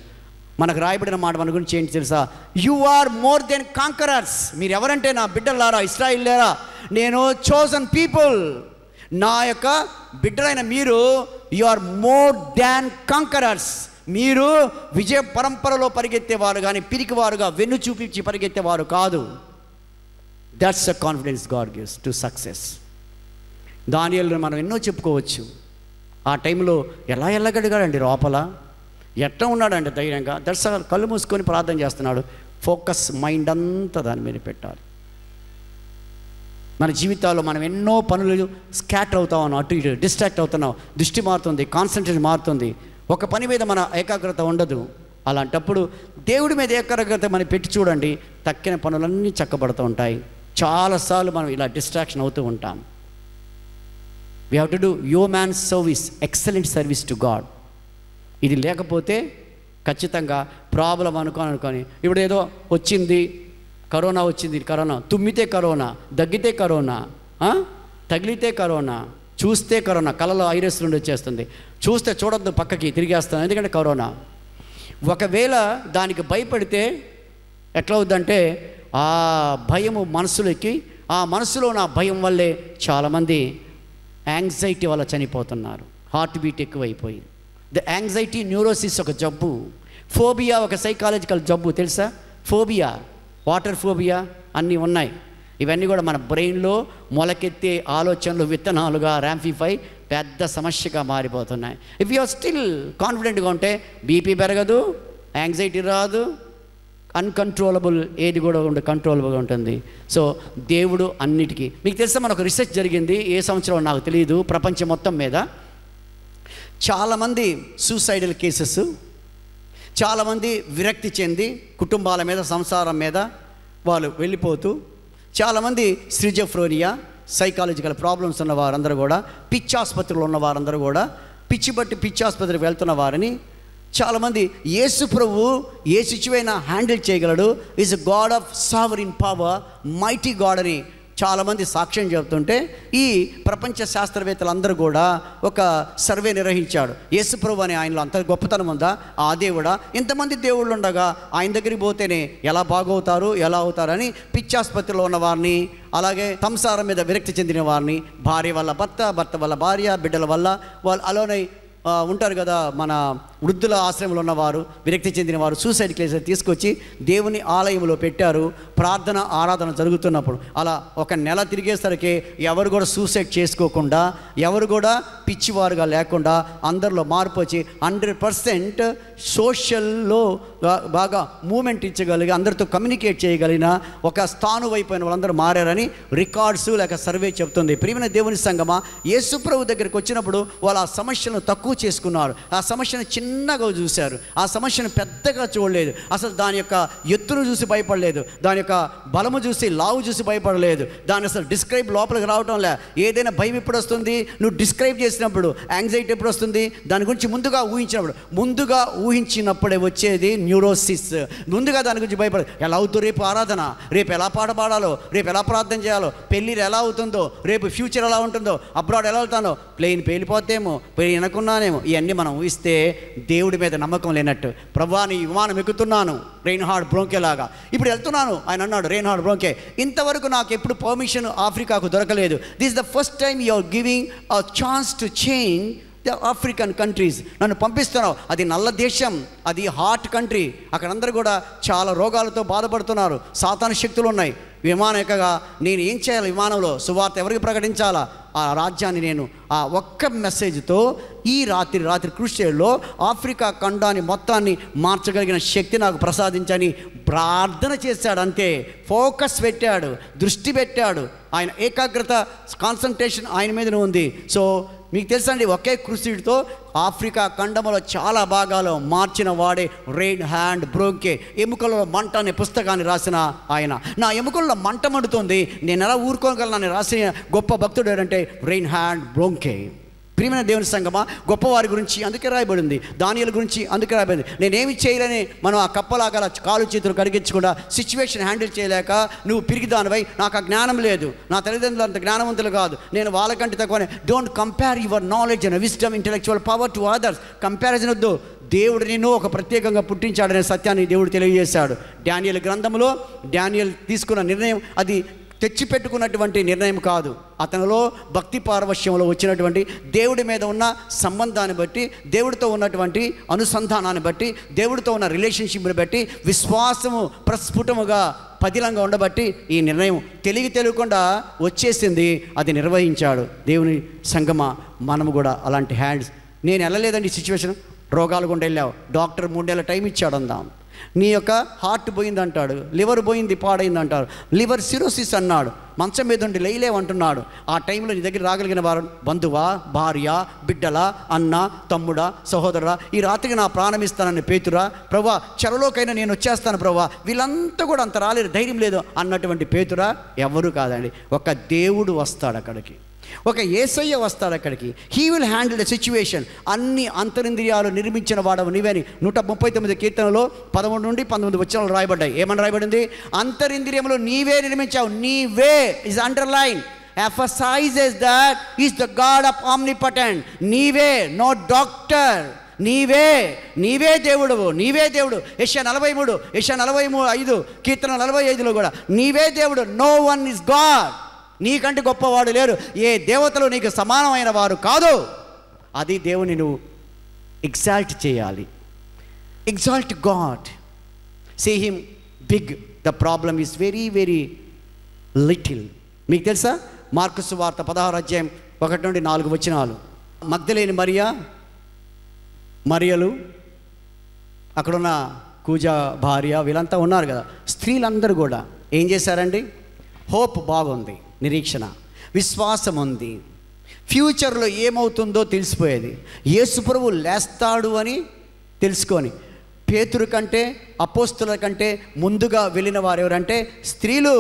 మనకు రాయబడిన మాట మన గురించి ఏంటి తెలుసా? You are more than conquerors. మీరు ఎవరంటే నా బిడ్డలారా, ఇశ్రాయేలీయులారా, నేను చోజన్ పీపుల్. నా యొక్క బిడ్డలైన మీరు, you are more than conquerors. మీరు విజయ పరంపరలో పరిగెత్తేవారు కానీ పిరికివారుగా వెన్ను చూపించి పరిగెత్తేవారు కాదు. That's a confidence God gives to success. దానియేలును మనం ఎన్నో చెప్పుకోవచ్చు. ఆ టైంలో ఎలా ఎల్లగడిగాడండి, లోపల ఎట్లా ఉన్నాడంటే ధైర్యంగా. దట్స్ కళ్ళు మూసుకొని ప్రార్థన చేస్తున్నాడు. ఫోకస్ మైండ్ అంతా దాని మీద పెట్టాలి. మన జీవితాల్లో మనం ఎన్నో పనులు స్కాటర్ అవుతా ఉన్నాం, అటు ఇటు డిస్ట్రాక్ట్ అవుతున్నాం, దృష్టి మారుతుంది, కాన్సన్ట్రేషన్ మారుతుంది, ఒక పని మీద మన ఏకాగ్రత ఉండదు. అలాంటప్పుడు దేవుడి మీద ఏకాగ్రత మనం పెట్టి చూడండి, తక్కిన పనులన్నీ చక్కబడుతూ ఉంటాయి. చాలాసార్లు మనం ఇలా డిస్ట్రాక్షన్ అవుతూ ఉంటాం. We have to do your man's service, excellent service to God. ఇది లేకపోతే ఖచ్చితంగా ప్రాబ్లం అనుకొని ఇప్పుడు ఏదో వచ్చింది, కరోనా వచ్చింది, కరోనా తుమ్మితే కరోనా, దగ్గితే కరోనా, తగిలితే కరోనా, చూస్తే కరోనా, కళ్ళలో ఐరస్ నుండి వచ్చేస్తుంది, చూస్తే చూడొద్దు పక్కకి తిరిగేస్తాను ఎందుకంటే కరోనా. ఒకవేళ దానికి భయపడితే ఎట్లా అవుద్దంటే ఆ భయము మనసులోకి, ఆ మనసులో నా భయం వల్లే చాలామంది యాంగ్జైటీ వల్ల చనిపోతున్నారు. హార్ట్ బీట్ ఎక్కువైపోయి. ద యాంగ్జైటీ న్యూరోసిస్ ఒక జబ్బు. ఫోబియా ఒక సైకాలజికల్ జబ్బు తెలుసా? ఫోబియా, వాటర్ ఫోబియా అన్నీ ఉన్నాయి. ఇవన్నీ కూడా మన బ్రెయిన్లో మొలకెత్తే ఆలోచనలు విత్తనాలుగా ర్యాంఫిఫై పెద్ద సమస్యగా మారిపోతున్నాయి. ఇఫ్ యు ఆర్ స్టిల్ కాన్ఫిడెంట్గా ఉంటే బీపీ పెరగదు, యాంగ్జైటీ రాదు, అన్కంట్రోలబుల్ ఏది కూడా కంట్రోలబుల్గా ఉంటుంది. సో దేవుడు అన్నిటికీ, మీకు తెలుసా మనకు రీసెర్చ్ జరిగింది, ఏ సంవత్సరం నాకు తెలియదు, ప్రపంచం మొత్తం మీద చాలామంది సూసైడల్ కేసెస్, చాలామంది విరక్తి చెంది కుటుంబాల మీద, సంసారం మీద వాళ్ళు వెళ్ళిపోతూ, చాలామంది స్కిజోఫ్రెనియా, సైకాలజికల్ ప్రాబ్లమ్స్ ఉన్న వారందరూ కూడా, పిచ్చి ఆసుపత్రులు ఉన్న వారందరూ కూడా, పిచ్చి బట్టి పిచ్చి ఆసుపత్రికి వెళ్తున్న వారిని చాలామంది యేసు ప్రభు ఏ సిచ్యువేషన్ హ్యాండిల్ చేయగలడు, is a God of sovereign power, mighty God అని చాలామంది సాక్ష్యం చెబుతుంటే ఈ ప్రపంచ శాస్త్రవేత్తలందరూ కూడా ఒక సర్వే నిర్వహించాడు. యేసు ప్రభు అని ఆయనలో అంత గొప్పతనం ఉందా? ఆ దేవుడా, ఇంతమంది దేవుళ్ళు ఉండగా ఆయన దగ్గరికి పోతేనే ఎలా బాగవుతారు, ఎలా అవుతారని పిచ్చాసుపత్రిలో ఉన్న వారిని, అలాగే సంసారం మీద విరక్తి చెందిన వారిని, భార్య వల్ల భర్త, భర్త వల్ల భార్య, బిడ్డల వల్ల వాళ్ళు అలోనై ఉంటారు కదా, మన వృద్ధుల ఆశ్రమంలో ఉన్నవారు, విరక్తి చెందిన వారు సూసైడ్ కేసు తీసుకొచ్చి దేవుని ఆలయంలో పెట్టారు. ప్రార్థన ఆరాధన జరుగుతున్నప్పుడు అలా ఒక నెల తిరిగేసరికి ఎవరు కూడా సూసైడ్ చేసుకోకుండా, ఎవరు కూడా పిచ్చివారుగా లేకుండా అందరిలో మార్పు వచ్చి 100% సోషల్లో బాగా మూమెంట్ ఇచ్చగలిగి అందరితో కమ్యూనికేట్ చేయగలిగిన ఒక స్థాను అయిపోయిన వాళ్ళందరూ మారారని రికార్డ్స్ లేక సర్వే చెప్తుంది. ప్రియమైన దేవుని సంగమా, యేసు ప్రభు దగ్గరికి వచ్చినప్పుడు వాళ్ళు ఆ సమస్యను తక్కువ చేసుకున్నారు, ఆ సమస్యను చిన్నగా చూశారు, ఆ సమస్యను పెద్దగా చూడలేదు, అసలు దాని యొక్క ఎత్తును చూసి భయపడలేదు, దాని యొక్క బలము చూసి లావు చూసి భయపడలేదు, దాని అసలు డిస్క్రైబ్ లోపలికి రావటం లే. ఏదైనా భయం ఎప్పుడు వస్తుంది? నువ్వు డిస్క్రైబ్ చేసినప్పుడు. యాంగ్జైటీ ఎప్పుడు వస్తుంది? దాని గురించి ముందుగా ఊహించినప్పుడే వచ్చేది న్యూరోసిస్. ముందుగా దాని గురించి భయపడదు. ఎలా అవుతుందో రేపు ఆరాధన, రేపు ఎలా పాట పాడాలో, రేపు ఎలా ప్రార్థన చేయాలో, పెళ్ళిళ్ళు ఎలా అవుతుందో, రేపు ఫ్యూచర్ ఎలా ఉంటుందో, అబ్రాడ్ ఎలా వెళ్తానో, ప్లేన్ పేలిపోతేమో, ప్లేన్ అనుకున్నానేమో, ఇవన్నీ మనం ఊహిస్తే దేవుడి మీద నమ్మకం లేనట్టు. ప్రభువా నీ విమానం ఎక్కుతున్నాను రెయిన్హార్డ్ బ్రోంకే లాగా, ఇప్పుడు వెళ్తున్నాను ఆయన అన్నాడు రెయిన్హార్డ్ బ్రోంకే, ఇంతవరకు నాకు ఎప్పుడు పర్మిషన్ ఆఫ్రికాకు దొరకలేదు. This is the first time you are giving a chance to change the African countries. నన్ను పంపిస్తున్నావు, అది నల్ల దేశం, అది హాట్ కంట్రీ, అక్కడందరూ కూడా చాలా రోగాలతో బాధపడుతున్నారు, సాతాను శక్తులు ఉన్నాయి. విమానం ఎక్కగా నేను ఏం చేయాలి? విమానంలో సువార్త ఎవరికి ప్రకటించాలా? ఆ రాజ్యాన్ని నేను ఆ ఒక్క మెసేజ్తో ఈ రాత్రి క్రూషియల్లో ఆఫ్రికా ఖండాన్ని మొత్తాన్ని మార్చగలిగిన శక్తి నాకు ప్రసాదించని ప్రార్థన చేశాడు. అంతే, ఫోకస్ పెట్టాడు, దృష్టి పెట్టాడు, ఆయన ఏకాగ్రత కాన్సన్ట్రేషన్ ఆయన మీదనే ఉంది. సో మీకు తెలుసండి, ఒకే క్రూసిడ్తో ఆఫ్రికా ఖండంలో చాలా భాగాలు మార్చిన వాడే రెయిన్ హ్యాండ్ బ్రోంకే, ఎముకలలో మంట అనే పుస్తకాన్ని రాసిన ఆయన. నా ఎముకల్లో మంట మండుతుంది, నేను ఎలా ఊరుకోగలను రాసిన గొప్ప భక్తుడు ఎవరంటే రెయిన్ హ్యాండ్ బ్రోంకే. ప్రియమైన దేవుని సంగమా, గొప్పవారి గురించి అందుకే రాయబడింది, దానియేలు గురించి అందుకే రాయబడింది. నేనేమి చేయలేని మనం ఆ కప్పలాగా కాలు చేతులు కడిగించకుండా సిచ్యువేషన్ హ్యాండిల్ చేయలేక నువ్వు పిరిగిదానివై నాకు ఆ జ్ఞానం లేదు, నా తల్లిదండ్రులు అంత జ్ఞానవంతులు కాదు, నేను వాళ్ళకంటే తక్కువనే. Don't compare your knowledge and wisdom intellectual power to others. Comparison వద్దు. దేవుడు నిన్ను ఒక ప్రత్యేకంగా పుట్టించాడనే సత్యాన్ని దేవుడు తెలియజేశాడు. డానియేలు గ్రంథంలో డానియేలు తీసుకున్న నిర్ణయం అది తెచ్చిపెట్టుకున్నటువంటి నిర్ణయం కాదు. అతనిలో భక్తి పారవశ్యంలో వచ్చినటువంటి దేవుడి మీద ఉన్న సంబంధాన్ని బట్టి, దేవుడితో ఉన్నటువంటి అనుసంధానాన్ని బట్టి, దేవుడితో ఉన్న రిలేషన్షిప్ని బట్టి విశ్వాసము ప్రస్ఫుటముగా పదిలంగా ఉండబట్టి ఈ నిర్ణయం తెలియకుండా వచ్చేసింది, అది నిర్వహించాడు. దేవుని సంగమా, మనము కూడా అలాంటి హ్యాండ్స్. నేను వెళ్ళలేదండి ఈ సిచ్యువేషన్, రోగాలు గుండా వెళ్ళావు, డాక్టర్ 3 నెలల టైం ఇచ్చాడు అందాం, నీ యొక్క హార్ట్ పోయింది అంటాడు, లివర్ పోయింది పాడైంది అంటాడు, లివర్ సిరోసిస్ అన్నాడు, మంచం మీద ఉండి లేలేవంటున్నాడు. ఆ టైంలో నీ దగ్గర రాగలిగిన వారు బంధువా, భార్య, బిడ్డలా, అన్న, తమ్ముడా, సహోదరుడా, ఈ రాత్రికి నా ప్రాణం ఇస్తానని పేతురా, ప్రభువా చెరలోకైనా నేను వచ్చేస్తాను ప్రభువా, వీళ్ళంతా కూడా అంత రాలేదు, ధైర్యం లేదు అన్నటువంటి పేతురా ఎవరు కాదండి. ఒక దేవుడు వస్తాడు అక్కడికి, ఒక యేసయ్య వస్తాడు అక్కడికి. He will handle the situation. అన్ని అంతరింద్రియాలు నిర్మించిన వాడవు నీవేని 139 కీర్తనలో 11 నుండి 19 వచనాలు రాయబడ్డాయి. ఏమని రాయబడింది? అంతరింద్రియములు నీవే నిర్మించావు. నీవే is underline, emphasizes that is the God of omnipotent. నీవే, నో డాక్టర్, నీవే దేవుడు, నీవే దేవుడు. యెషయా 43, యెషయా 45, కీర్తన 45లో కూడా నీవే దేవుడు. No one is God. నీకంటే గొప్పవాడు లేరు, ఏ దేవతలు నీకు సమానమైన వారు కాదు. అది దేవుని నువ్వు ఎగ్జాల్ట్ చేయాలి. Exalt God, say him big. The problem is very very little. మీకు తెలుసా, మార్కు సువార్త 16 అధ్యాయం 1 నుండి 4 వచనాలు. మగ్దలేని మరియలు, అక్కడున్న కూజా భార్య, వీళ్ళంతా ఉన్నారు కదా, స్త్రీలందరూ కూడా ఏం చేశారండి? హోప్ బాగుంది, నిరీక్షణ, విశ్వాసం ఉంది, ఫ్యూచర్లో ఏమవుతుందో తెలిసిపోయేది. యేసు ప్రభువు లేస్తాడు అని తెలుసుకొని పేతురు కంటే అపోస్తుల కంటే ముందుగా వెళ్ళిన వారు ఎవరంటే స్త్రీలు.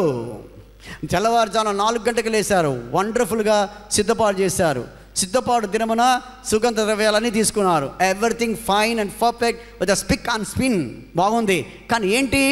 తెల్లవారుజామున 4 గంటలకు లేశారు, వండర్ఫుల్గా సిద్ధపాటు చేశారు. సిద్ధపాటు దినమున సుగంధ ద్రవ్యాలన్నీ తీసుకున్నారు. Everything fine and perfect with the spick and spin, బాగుంది. కానీ ఏంటి,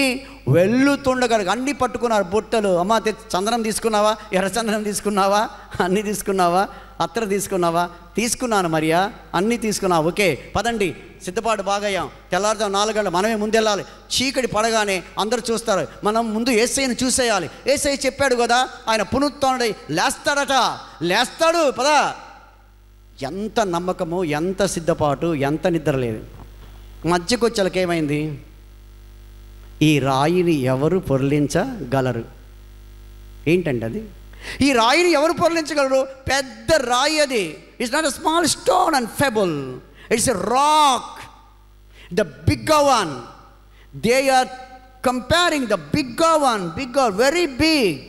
వెళ్తుండగా అన్నీ పట్టుకున్నారు. బుట్టలు, అమ్మ చందనం తీసుకున్నావా, ఎర్ర చందనం తీసుకున్నావా, అన్నీ తీసుకున్నావా, అత్తర తీసుకున్నావా? తీసుకున్నాను మరియా, అన్నీ తీసుకున్నావు. ఓకే పదండి, సిద్ధపాటు బాగయ్యాం. తెల్లారుజాము 4 గంటలు మనమే ముందెళ్ళాలి. చీకటి పడగానే అందరూ చూస్తారు, మనం ముందు యేసయ్యను చూసేయాలి. యేసయ్య చెప్పాడు కదా, ఆయన పునరుత్థానుడై లేస్తాడు పదా. ఎంత నమ్మకము, ఎంత సిద్ధపాటు, ఎంత నిద్ర లేదు. మధ్యకొచ్చలకి ఏమైంది? ఈ రాయిని ఎవరు పొర్లించగలరు? ఏంటంటే అది, ఈ రాయిని ఎవరు పొర్లించగలరు? పెద్ద రాయి అది. It's not a small stone and pebble, it's a rock, the bigger one. They are comparing the bigger one, bigger, very big.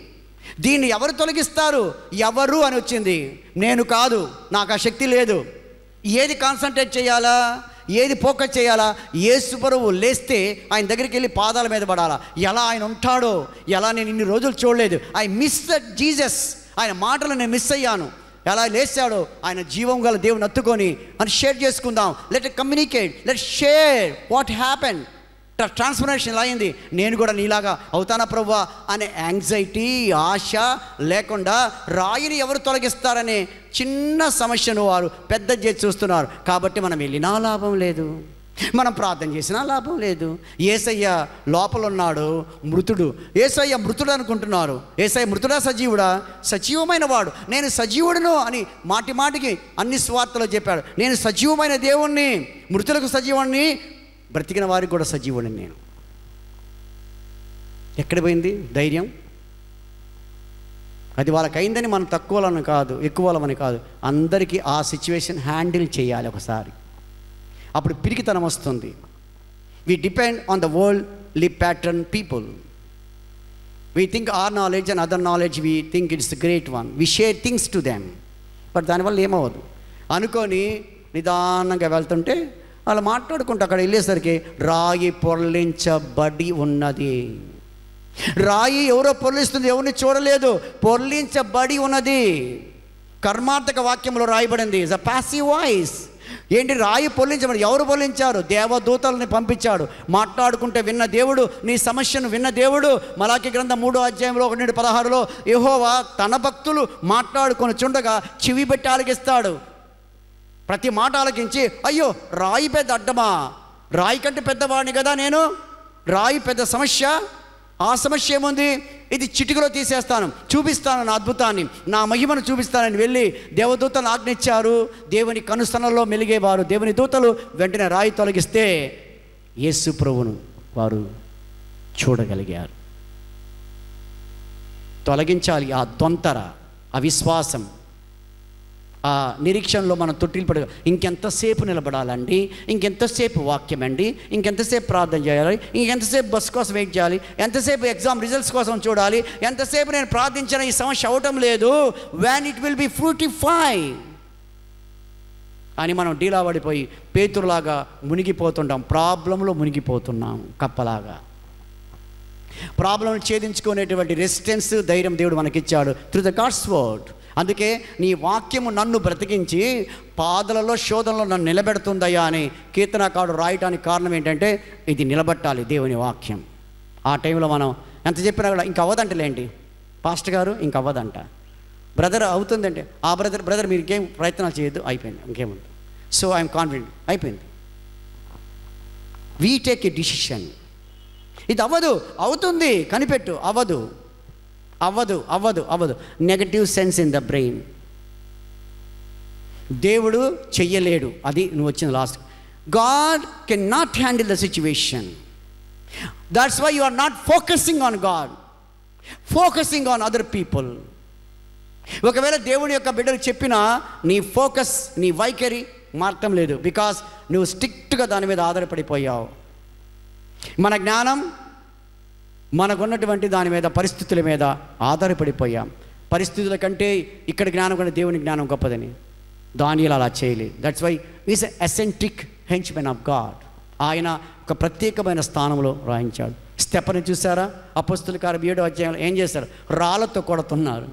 దీన్ని ఎవరు తొలగిస్తారు? ఎవరు అని వచ్చింది. నేను కాదు, నాకు ఆ శక్తి లేదు. ఏది కాన్సన్ట్రేట్ చేయాలా, ఏది ఫోకస్ చేయాలా? యేసు ప్రభువు లేస్తే ఆయన దగ్గరికి వెళ్ళి పాదాల మీద పడాలా. ఎలా ఆయన ఉంటాడో, ఎలా నేను ఇన్ని రోజులు చూడలేదు. I miss that Jesus. ఆయన మాటలు నేను మిస్ అయ్యాను. ఎలా లేచాడో ఆయన జీవం గల దేవుని అత్తుకొని అని షేర్ చేసుకుందాం. Let communicate, let share what happen. Transformation అయింది. నేను కూడా నీలాగా అవుతానా ప్రభువా అనే యాంగ్జైటీ, ఆశ లేకుండా రాయిని ఎవరు తొలగిస్తారనే చిన్న సమస్యను వారు పెద్ద చేసి చూస్తున్నారు. కాబట్టి మనం వెళ్ళినా లాభం లేదు, మనం ప్రార్థన చేసినా లాభం లేదు. యేసయ్య లోపల ఉన్నాడు, మృతుడు. యేసయ్య మృతుడు అనుకుంటున్నారు. యేసయ్య మృతుడా సజీవుడా? సజీవమైన వాడు. నేను సజీవుడును అని మాటి మాటికి అన్ని స్వార్థలో చెప్పాడు. నేను సజీవమైన దేవుణ్ణి, మృతులకు సజీవుణ్ణి, బ్రతికిన వారికి కూడా సజీవుడిని నేను. ఎక్కడ పోయింది ధైర్యం? అది వాళ్ళకి అయిందని మనం తక్కువలని కాదు, ఎక్కువలని కాదు, అందరికీ ఆ సిచ్యువేషన్ హ్యాండిల్ చేయాలి ఒకసారి. అప్పుడు పిరికితనం వస్తుంది. we depend on the worldly pattern people. We think our knowledge and other knowledge, we think it's a great one. We share things to them. But దానివల్ల ఏమవ్వదు. అనుకొని నిదానంగా వెళ్తుంటే వాళ్ళు మాట్లాడుకుంటూ అక్కడ వెళ్ళేసరికి రాయి పొర్లించబడి ఉన్నది. రాయి ఎవరో పొర్లిస్తుంది, ఎవరిని చూడలేదు, పొర్లించబడి ఉన్నది. కర్మార్థక వాక్యంలో రాయబడింది, ఇస్ అ ప్యాసివ్ వాయిస్. ఏంటి రాయి పొర్లించబడి? ఎవరు పొర్లించారు? దేవదూతల్ని పంపించాడు. మాట్లాడుకుంటే విన్న దేవుడు, నీ సమస్యను విన్న దేవుడు. మలాకి గ్రంథం 3 1 16 యెహోవా తన భక్తులు మాట్లాడుకొని చుండగా చెవి పెట్టి ఆలకిస్తాడు. ప్రతి మాట ఆలకించి, అయ్యో రాయి పెద్ద అడ్డమా, రాయి కంటే పెద్దవాడిని కదా నేను, రాయి పెద్ద సమస్య, ఆ సమస్య ఏముంది, ఇది చిటికలో తీసేస్తాను, చూపిస్తాను నా అద్భుతాన్ని, నా మహిమను చూపిస్తానని వెళ్ళి దేవదూతలు ఆజ్ఞించారు. దేవుని కనుసనల్లో మెలిగేవారు దేవుని దూతలు వెంటనే రాయి తొలగిస్తే యేసు ప్రభువును వారు చూడగలిగారు. తొలగించాలి ఆ దొంతర, అవిశ్వాసం, ఆ నిరీక్షణలో మనం తొట్టిల్లు పడ. ఇంకెంతసేపు నిలబడాలండి, ఇంకెంతసేపు వాక్యం అండి, ఇంకెంతసేపు ప్రార్థన చేయాలి, ఇంకెంతసేపు బస్ కోసం వెయిట్ చేయాలి, ఎంతసేపు ఎగ్జామ్ రిజల్ట్స్ కోసం చూడాలి, ఎంతసేపు నేను ప్రార్థించిన ఈ సమస్య అవటం లేదు, when it will be fructify అని మనం డీలా పడిపోయి పేతురులాగా మునిగిపోతుంటాం. ప్రాబ్లంలో మునిగిపోతున్నాం కప్పలాగా. ప్రాబ్లం ఛేదించుకునేటువంటి రెసిస్టెన్స్, ధైర్యం దేవుడు మనకిచ్చాడు త్రూ ద గాడ్స్ వర్డ్. అందుకే నీ వాక్యము నన్ను బ్రతికించి పాదలలో శోధనలో నన్ను నిలబెడుతుందయ్యా అని కీర్తనకారుడు రాయటానికి కారణం ఏంటంటే ఇది నిలబెట్టాలి దేవుని వాక్యం. ఆ టైంలో మనం ఎంత చెప్పినా కూడా ఇంక అవ్వదంటలేండి పాస్టర్ గారు, ఇంక అవ్వదంట, బ్రదర్ అవుతుందంటే ఆ బ్రదర్ మీరు ఇంకేం ప్రయత్నాలు చేయొద్దు, అయిపోయింది, ఇంకేముంది. సో ఐఎమ్ కాన్ఫిడెంట్, అయిపోయింది. We take a decision. ఇది అవ్వదు, అవుతుంది, కనిపెట్టు, అవ్వదు అవ్వదు అవ్వదు అవ్వదు. Negative sense in the brain. దేవుడు చెయ్యలేడు, అది నువ్వు వచ్చిన last. God can not handle the situation. That's why you are not focusing on God, focusing on other people. ఒకవేళ దేవుని యొక్క బిడ్డలు చెప్పినా నీ ఫోకస్, నీ వైఖరి మార్చడం లేదు. బికాస్ నువ్వు స్ట్రిక్ట్గా దాని మీద ఆధారపడిపోయావు. మన జ్ఞానం మనకున్నటువంటి దాని మీద, పరిస్థితుల మీద ఆధారపడిపోయాం. పరిస్థితుల కంటే ఇక్కడ జ్ఞానం కంటే దేవుని జ్ఞానం గొప్పదని దానియేలు అలా చేయలేదు. That's why is a eccentric henchmen of God. ఆయన ఒక ప్రత్యేకమైన స్థానంలో రాయించాడు. స్టెఫెను చూసారా, అపొస్తలుల కార్యం 7వ అధ్యాయంలో ఏం చేశారు? రాళ్ళతో కొడుతున్నారు.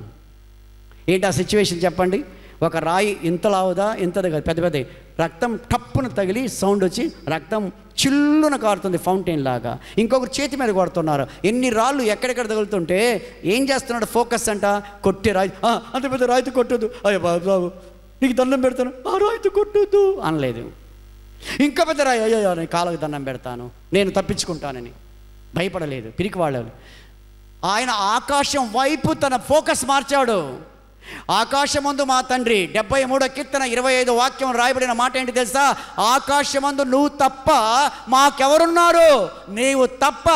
ఏంటి ఆ సిచ్యువేషన్ చెప్పండి? ఒక రాయి ఇంతలావుదా, ఇంతది కాదు, పెద్ద పెద్ద రక్తం టప్పున తగిలి సౌండ్ వచ్చి రక్తం చిల్లున కారుతుంది ఫౌంటైన్ లాగా. ఇంకొకరు చేతి మీద కొడుతున్నారు. ఎన్ని రాళ్ళు ఎక్కడెక్కడ తగులుతుంటే ఏం చేస్తున్నాడు? ఫోకస్ అంట, కొట్టే రాయి, అంత పెద్ద రాయితో కొట్టొద్దు, అయ్యో బాబు నీకు దండం పెడతాను, ఆ రాయితో కొట్టొద్దు అనలేదు. ఇంకా పెద్ద రాయి, అయ్యో నేను కాళ్ళకు దండం పెడతాను, నేను తప్పించుకుంటానని భయపడలేదు. పిరికి వాళ్ళు. ఆయన ఆకాశం వైపు తన ఫోకస్ మార్చాడు. ఆకాశమందు మా తండ్రి, 73వ కీర్తన 25వ వాక్యం రాయబడిన మాట ఏంటి తెలుసా? ఆకాశమందు నువ్వు తప్ప మాకెవరున్నారు? నీవు తప్ప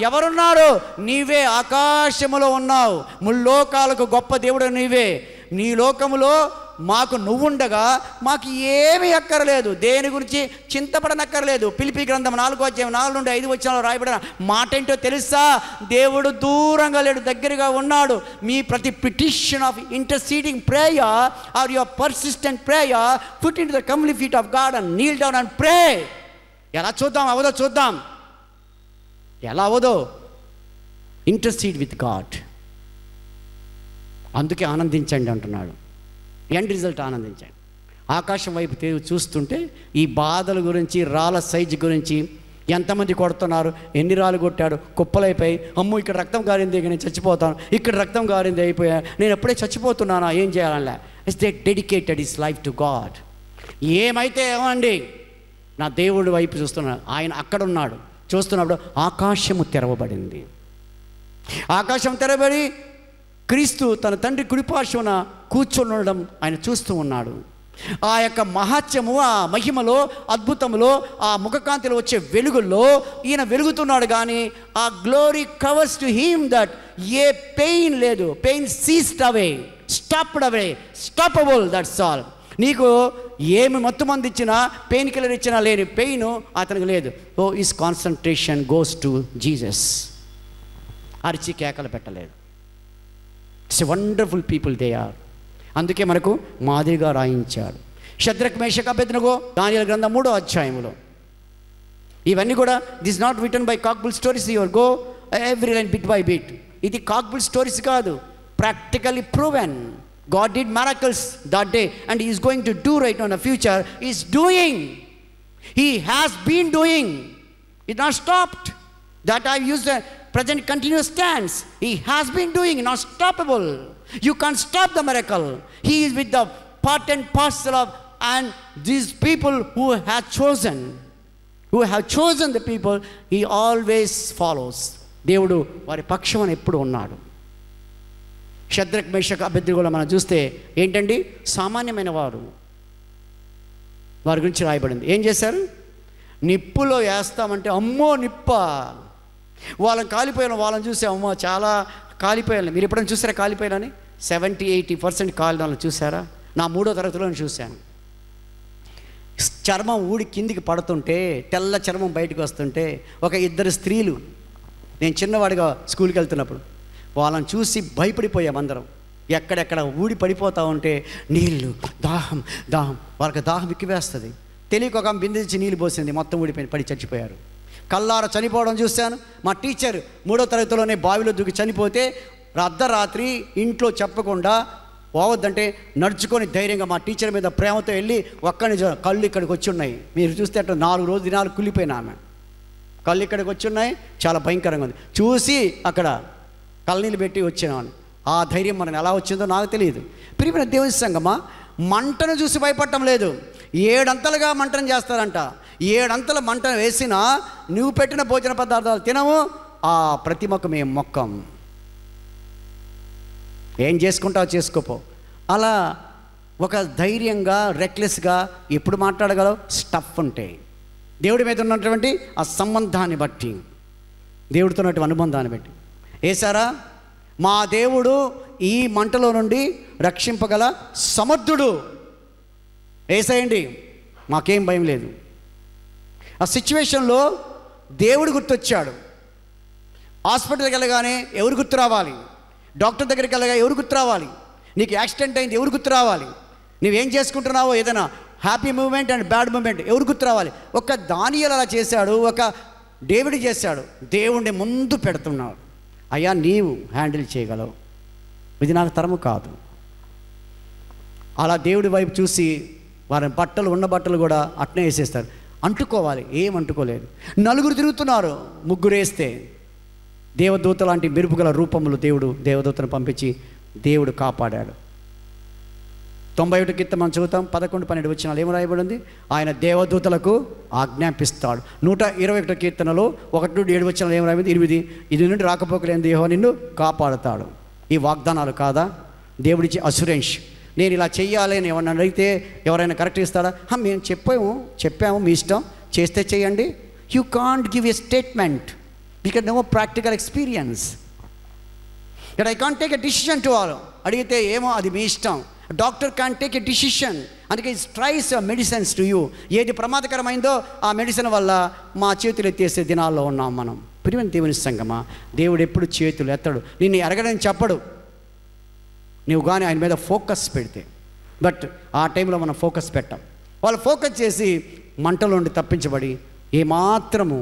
ఎవరున్నారు? నీవే ఆకాశములో ఉన్నావు, ముల్లోకాలకు గొప్ప దేవుడు నీవే. నీ లోకములో మాకు నువ్వుండగా మాకు ఏమీ అక్కర్లేదు, దేని గురించి చింతపడనక్కర్లేదు. ఫిలిప్పీ గ్రంథం 4వ అధ్యాయం 4 నుండి 5 వచనాల్లో రాయబడిన మాట ఏంటో తెలుసా? దేవుడు దూరంగా లేడు, దగ్గరగా ఉన్నాడు. మీ ప్రతి petition of interceding prayer or your persistent prayer put into the comely feet of God and kneel down and pray. ఎలా చూద్దాం, అవదో చూద్దాం, ఎలా అవదో. Intercede with God. అందుకే ఆనందించండి అంటున్నాడు. ఎండ్ రిజల్ట్ ఆనందించండి. ఆకాశం వైపు చూస్తుంటే ఈ బాధల గురించి, రాళ్ళ సైజు గురించి, ఎంతమంది కొడుతున్నారు, ఎన్ని రాళ్ళు కొట్టాడు, కుప్పలైపోయి, అమ్మో ఇక్కడ రక్తం కారింది, ఇక నేను చచ్చిపోతాను, ఇక్కడ రక్తం కారింది, అయిపోయా, నేను ఎప్పుడే చచ్చిపోతున్నానా, ఏం చేయాలన్నా? It's they dedicated his life to God. ఏమైతే ఏమండి, నా దేవుడి వైపు చూస్తున్నాడు. ఆయన అక్కడ ఉన్నాడు. చూస్తున్నప్పుడు ఆకాశము తెరవబడింది. ఆకాశం తెరవబడి క్రీస్తు తన తండ్రి కుడిపార్శ్వన కూర్చొని ఉండడం ఆయన చూస్తూ ఉన్నాడు. ఆ యొక్క మహత్యము, ఆ మహిమలో, అద్భుతంలో, ఆ ముఖకాంతిలో వచ్చే వెలుగుల్లో ఈయన వెలుగుతున్నాడు. కానీ ఆ glory covers to him that ఏ పెయిన్ లేదు. Pain ceased away, stopped away, stoppable, that's all. నీకు ఏమి మత్తుమంది ఇచ్చినా, పెయిన్ కిల్లర్ ఇచ్చినా లేని పెయిన్ అతనికి లేదు. Oh his concentration goes to Jesus. అరిచి కేకలు పెట్టలేదు. It's a wonderful people they are. అందుకే మనకు మాదిరిగా రాయించాడు. షద్రక్ మేషక్ అబేద్నెగో దానియేలు గ్రంథం 3వ అధ్యాయంలో. ఇవన్నీ కూడా this not written by cock and bull stories, your go every line bit by bit. ఇది కాక్బుల్ స్టోరీస్ కాదు, practically proven. God did miracles that day and he is going to do right now in the future. He is doing. He has been doing. It's not stopped. That I use the present continuous tense. He has been doing, not stoppable. You can't stop the miracle. He is with the part and parcel of, and these people who have chosen the people, he always follows. దేవుడు వారి పక్షమున ఎప్పుడు ఉన్నాడు. Shadrach Meshach అబేద్నెగోలో మనం చూస్తే ఏంటండి, సామాన్యమైన వారు, వారి గురించి రాయబడింది. ఏం చేశారు? నిప్పులో వేస్తామంటే అమ్మో నిప్ప, వాళ్ళని కాలిపోయిన వాళ్ళని చూసి అమ్మో చాలా కాలిపోయాలి. మీరు ఎప్పుడైనా చూసారా కాలిపోయాలని? 70-80% కాలిన వాళ్ళని చూసారా? నా 3వ తరగతిలో చూశాను. చర్మం ఊడి కిందికి పడుతుంటే, తెల్ల చర్మం బయటకు వస్తుంటే, ఒక 2 స్త్రీలు, నేను చిన్నవాడిగా స్కూల్కి వెళ్తున్నప్పుడు వాళ్ళని చూసి భయపడిపోయాం అందరం. ఎక్కడెక్కడ ఊడి పడిపోతూ ఉంటే నీళ్ళు, దాహం దాహం, వాళ్ళకి దాహం ఎక్కివేస్తుంది. తెలియక ఒక బిందెచ్చి నీళ్ళు పోసింది, మొత్తం ఊడిపోయి పడి చచ్చిపోయారు. కల్లార చనిపోవడం చూశాను. మా టీచర్ 3వ తరగతిలోనే బావిలో దూకి చనిపోతే అర్ధరాత్రి ఇంట్లో చెప్పకుండా పోవద్దంటే నడుచుకొని ధైర్యంగా మా టీచర్ మీద ప్రేమతో వెళ్ళి ఒక్కని కళ్ళు ఇక్కడికి వచ్చి ఉన్నాయి. మీరు చూస్తే అట్లా 4 దినాలు కుళ్ళిపోయినా ఆమె కళ్ళు ఇక్కడికి వచ్చి ఉన్నాయి. చాలా భయంకరంగా ఉంది. చూసి అక్కడ కళ్ళనీళ్ళు పెట్టి వచ్చినాను. ఆ ధైర్యం మనకు ఎలా వచ్చిందో నాకు తెలియదు. ప్రియమైన దేవుని సంగమా, మంటను చూసి భయపడటం లేదు, 7 అంతలుగా మంటను చేస్తారంట. 7 అంతల మంటను వేసినా నువ్వు పెట్టిన భోజన పదార్థాలు తినము, ఆ ప్రతిమకు మేము మొక్కం. ఏం చేసుకుంటావు చేసుకోపో. అలా ఒక ధైర్యంగా రెక్లెస్గా ఎప్పుడు మాట్లాడగలవు? స్టఫ్ ఉంటే, దేవుడి మీద ఉన్నటువంటి ఆ సంబంధాన్ని బట్టి, దేవుడితో ఉన్నటువంటి అనుబంధాన్ని బట్టి. ఏసారా, మా దేవుడు ఈ మంటలో నుండి రక్షింపగల సమర్థుడు. ఏసేయండి, మాకేం భయం లేదు. ఆ సిచ్యువేషన్లో దేవుడు గుర్తొచ్చాడు. హాస్పిటల్కి వెళ్ళగానే ఎవరు గుర్తు రావాలి? డాక్టర్ దగ్గరికి వెళ్ళగా ఎవరు గుర్తు రావాలి? నీకు యాక్సిడెంట్ అయింది ఎవరు గుర్తు రావాలి? నువ్వేం చేసుకుంటున్నావో ఏదైనా happy moment and bad moment ఎవరు గుర్తు రావాలి? ఒక దానియేలు అలా చేశాడు, ఒక డేవిడ్ చేశాడు. దేవుణ్ణి ముందు పెడుతున్నాడు. అయ్యా నీవు హ్యాండిల్ చేయగలవు, ఇది నాకు తరము కాదు. అలా దేవుడి వైపు చూసి వారి బట్టలు, ఉన్న బట్టలు కూడా అట్నే వేసేస్తారు. అంటుకోవాలి, ఏం అంటుకోలేదు. 4 తిరుగుతున్నారు, 3 వేస్తే దేవదూత లాంటి మెరుపుగల రూపములు దేవదూతను పంపించి దేవుడు కాపాడాడు. 91 కీర్తన మనం చదువుతాం, 11-12 వచనాలు ఏమి రాయబడింది? ఆయన దేవదూతలకు ఆజ్ఞాపిస్తాడు. 121 కీర్తనలో 1-7 వచనాలు ఏమి రాయబడింది? 8 ఇది నుండి రాకపోకలేని యెహోవా నిన్ను కాపాడుతాడు. ఈ వాగ్దానాలు కాదా? దేవుడిచ్చి అష్యూరెన్స్. నేను ఇలా చెయ్యాలి అని ఎవరైనా అడిగితే ఎవరైనా కరెక్ట్ ఇస్తాడా? మేము చెప్పాము మీ ఇష్టం, చేస్తే చేయండి. You can't give a statement because no practical experience. I can't take a decision to all. అడిగితే ఏమో అది మీ ఇష్టం. Doctor can take a decision. అందుకే ట్రైస్ మెడిసిన్స్ టు యూ. ఏది ప్రమాదకరమైందో ఆ మెడిసిన్ వల్ల మా చేతులు ఎత్తేసే దినాల్లో ఉన్నాం మనం. ప్రియమైన దేవుని సంగమా, దేవుడు ఎప్పుడు చేతులు ఎత్తడు, నిన్ను ఎరగడని చెప్పడు, నువ్వు కానీ ఆయన మీద ఫోకస్ పెడితే. బట్ ఆ టైంలో మనం ఫోకస్ పెట్టాం. వాళ్ళు ఫోకస్ చేసి మంటలో నుండి తప్పించబడి ఏమాత్రము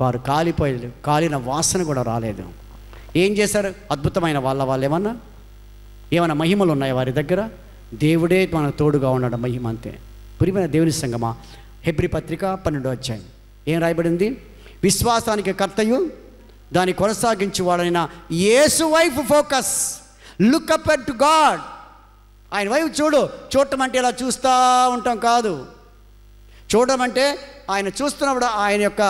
వారు కాలిపోయారు, కాలిన వాసన కూడా రాలేదు. ఏం చేశారు? అద్భుతమైన వాళ్ళు ఏమైనా మహిమలు ఉన్నాయా వారి దగ్గర? దేవుడే మనకు తోడుగా ఉన్నాడు, మహిమ అంతే. ప్రియమైన దేవుని సంగమా, హెబ్రీ పత్రిక 12వ అధ్యాయం ఏం రాయబడింది? విశ్వాసానికి కర్తయు దాన్ని కొనసాగించువాడైన యేసు వైపు focus. Look up to God. ఆయన వైపు చూడటం అంటే ఇలా చూస్తూ ఉంటాం కాదు. చూడడం అంటే ఆయన చూస్తున్నప్పుడు ఆయన యొక్క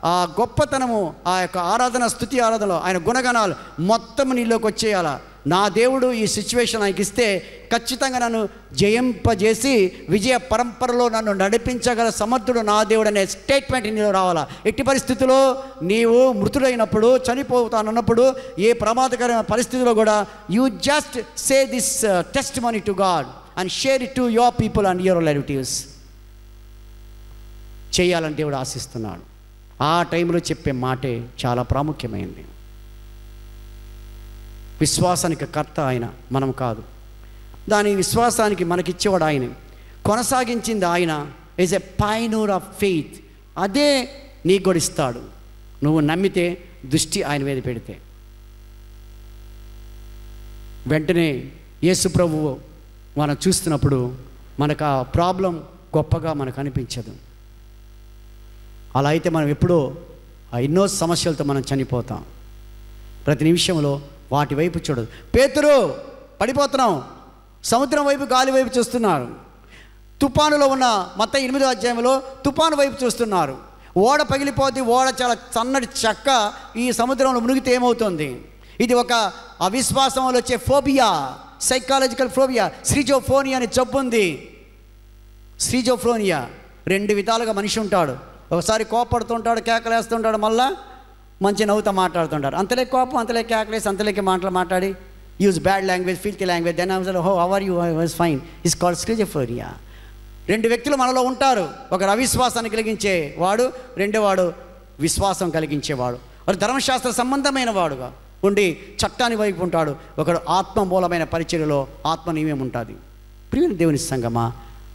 ఆ గొప్పతనము, ఆ యొక్క ఆరాధన, స్తుతి ఆరాధనలో ఆయన గుణగణాలు మొత్తం నీలోకి వచ్చేయాల. నా దేవుడు ఈ సిచ్యువేషన్ ఆయనకి ఇస్తే ఖచ్చితంగా నన్ను జయింపజేసి విజయ పరంపరలో నన్ను నడిపించగల సమర్థుడు నా దేవుడు అనే స్టేట్మెంట్ నీలో రావాలా. ఎట్టి పరిస్థితుల్లో నీవు మృతుడైనప్పుడు, చనిపోతానన్నప్పుడు, ఏ ప్రమాదకరమైన పరిస్థితిలో కూడా you just say this testimony to God and share it to your people and your relatives. చేయాలని దేవుడు ఆశిస్తున్నాడు. ఆ టైంలో చెప్పే మాటే చాలా ప్రాముఖ్యమైంది. విశ్వాసానికి కర్త ఆయన, మనం కాదు. దాని విశ్వాసానికి మనకిచ్చేవాడు ఆయన. కొనసాగించింది ఆయన. Is a pioneer of faith. అదే నీకు కూడా ఇస్తాడు, నువ్వు నమ్మితే, దృష్టి ఆయన మీద పెడితే. వెంటనే యేసు ప్రభువు మనం చూస్తున్నప్పుడు మనకు ఆ ప్రాబ్లం గొప్పగా మనకు అనిపించదు. అలా అయితే మనం ఎప్పుడో ఎన్నో సమస్యలతో మనం చనిపోతాం. ప్రతి నిమిషంలో వాటి వైపు చూడదు. పేతురు పడిపోతున్నాం, సముద్రం వైపు, గాలి వైపు చూస్తున్నారు. తుఫానులో ఉన్న మత్తయి 8వ అధ్యాయంలో తుఫాను వైపు చూస్తున్నారు. ఓడ పగిలిపోతే, ఓడ చాలా సన్నటి చెక్క ఈ సముద్రంలో మునిగితే ఏమవుతుంది? ఇది ఒక అవిశ్వాసం వల్ల వచ్చే ఫోబియా, సైకాలజికల్ ఫోబియా. స్క్రిజోఫ్రెనియా అనే జబ్బు ఉంది. స్క్రిజోఫ్రెనియా 2 విధాలుగా మనిషి ఉంటాడు. ఒకసారి కోపడుతుంటాడు, కేకలేస్తుంటాడు, మళ్ళా మంచి నవ్వుతా మాట్లాడుతుంటాడు. అంతలే కోపం, అంతలే కేకలేసి, అంతలేకే మాట్లాడి use bad language, filthy language. Then how are you, I was fine. Is called schizophrenia. 2 వ్యక్తులు మనలో ఉంటారు. ఒకరు అవిశ్వాసాన్ని కలిగించే వాడు, రెండోవాడు విశ్వాసం కలిగించేవాడు. ఒక ధర్మశాస్త్ర సంబంధమైన వాడుగా ఉండి చట్టాన్ని వైపు ఉంటాడు. ఒకడు ఆత్మ మూలమైన పరిచర్యలో ఆత్మ నియమం ఉంటుంది. ప్రియమైన దేవుని సంగమా,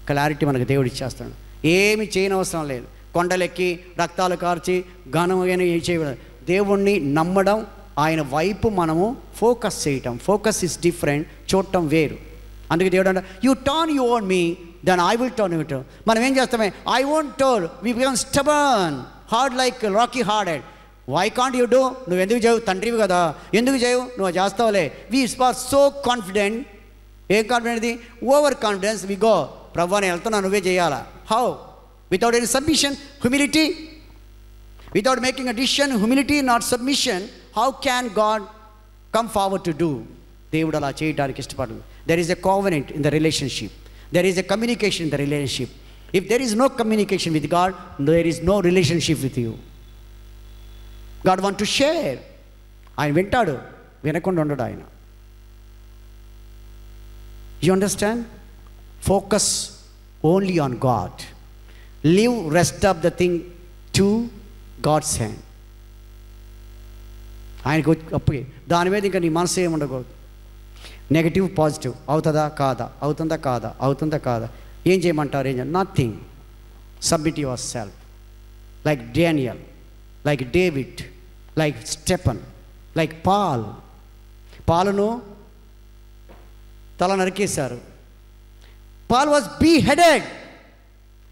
క్లారిటీ మనకు దేవుడు ఇచ్చేస్తాడు. ఏమి చేయనవసరం లేదు. కొండలెక్కి రక్తాలు కార్చి ఘనమైన చేయడం, దేవుణ్ణి నమ్మడం, ఆయన వైపు మనము ఫోకస్ చేయటం. ఫోకస్ ఇస్ డిఫరెంట్, చూడటం వేరు. అందుకే దేవుడు అంటే, you turn you own me, then I will turn you. మనం ఏం చేస్తామే, I won't turn, we become stubborn, hard like rocky hearted. Why can't you do? నువ్వు ఎందుకు చేయవు? తండ్రివి కదా, ఎందుకు చేయవు? నువ్వు చేస్తావులే. We are so confident. ఏం కాన్ఫిడెంట్ ఇది? Over confidence. వి గో, ప్రభు నేను వెళ్తున్నా, నువ్వే చేయాలా. How? Without any submission, humility. Without making a decision, humility, not submission, how can God come forward to do? దేవుడు అలా చేయడానికి ఇష్టపడదు. There is a covenant in the relationship. There is a communication in the relationship. If there is no communication with God, there is no relationship with you. God want to share. ఆయన వింటాడు, వినకుండా ఉండడు ఆయన. You understand? Focus only on God. Leave rest of the thing to God's hand. ఆయనకు అప్పుడే దాని మీద ఇంకా నీ మనసు ఏమి ఉండకూడదు. నెగటివ్ పాజిటివ్, అవుతుందా కాదా, అవుతుందా కాదా, అవుతుందా కాదా, ఏం చేయమంటారు, ఏం చేయాలి, nothing. Submit your self like Daniel, like David, like Stephen, like Paul. పాలును తల నరికేశారు. పాల్ వాజ్ బీహెడెడ్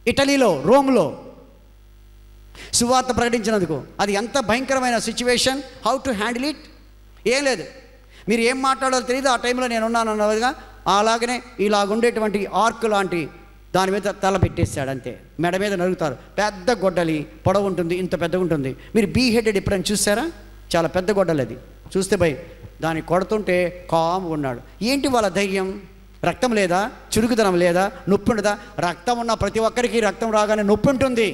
ఇటలీలో, రోమ్లో సువార్త ప్రకటించినందుకు. అది ఎంత భయంకరమైన situation. How to handle it? ఏం లేదు, మీరు ఏం మాట్లాడాలో తెలియదు. ఆ టైంలో నేను ఉన్నాను అన్నదిగా అలాగనే ఇలాగుండేటువంటి ఆర్క్ లాంటి దాని మీద తల పెట్టేశాడు అంతే. మెడ మీద నరుగుతారు. పెద్ద గొడ్డలి, పొడవు ఉంటుంది, ఇంత పెద్దగా ఉంటుంది. మీరు బీహెడెడ్ ఎప్పుడైనా చూసారా? చాలా పెద్ద గొడ్డలి అది. చూస్తే భయ్ దాన్ని కొడుతుంటే కామ్ ఉన్నాడు. ఏంటి వాళ్ళ ధైర్యం? రక్తం లేదా, చురుకుదనం లేదా, నొప్పి ఉండదా? రక్తం ఉన్న ప్రతి ఒక్కరికి రక్తం రాగానే నొప్పి ఉంటుంది.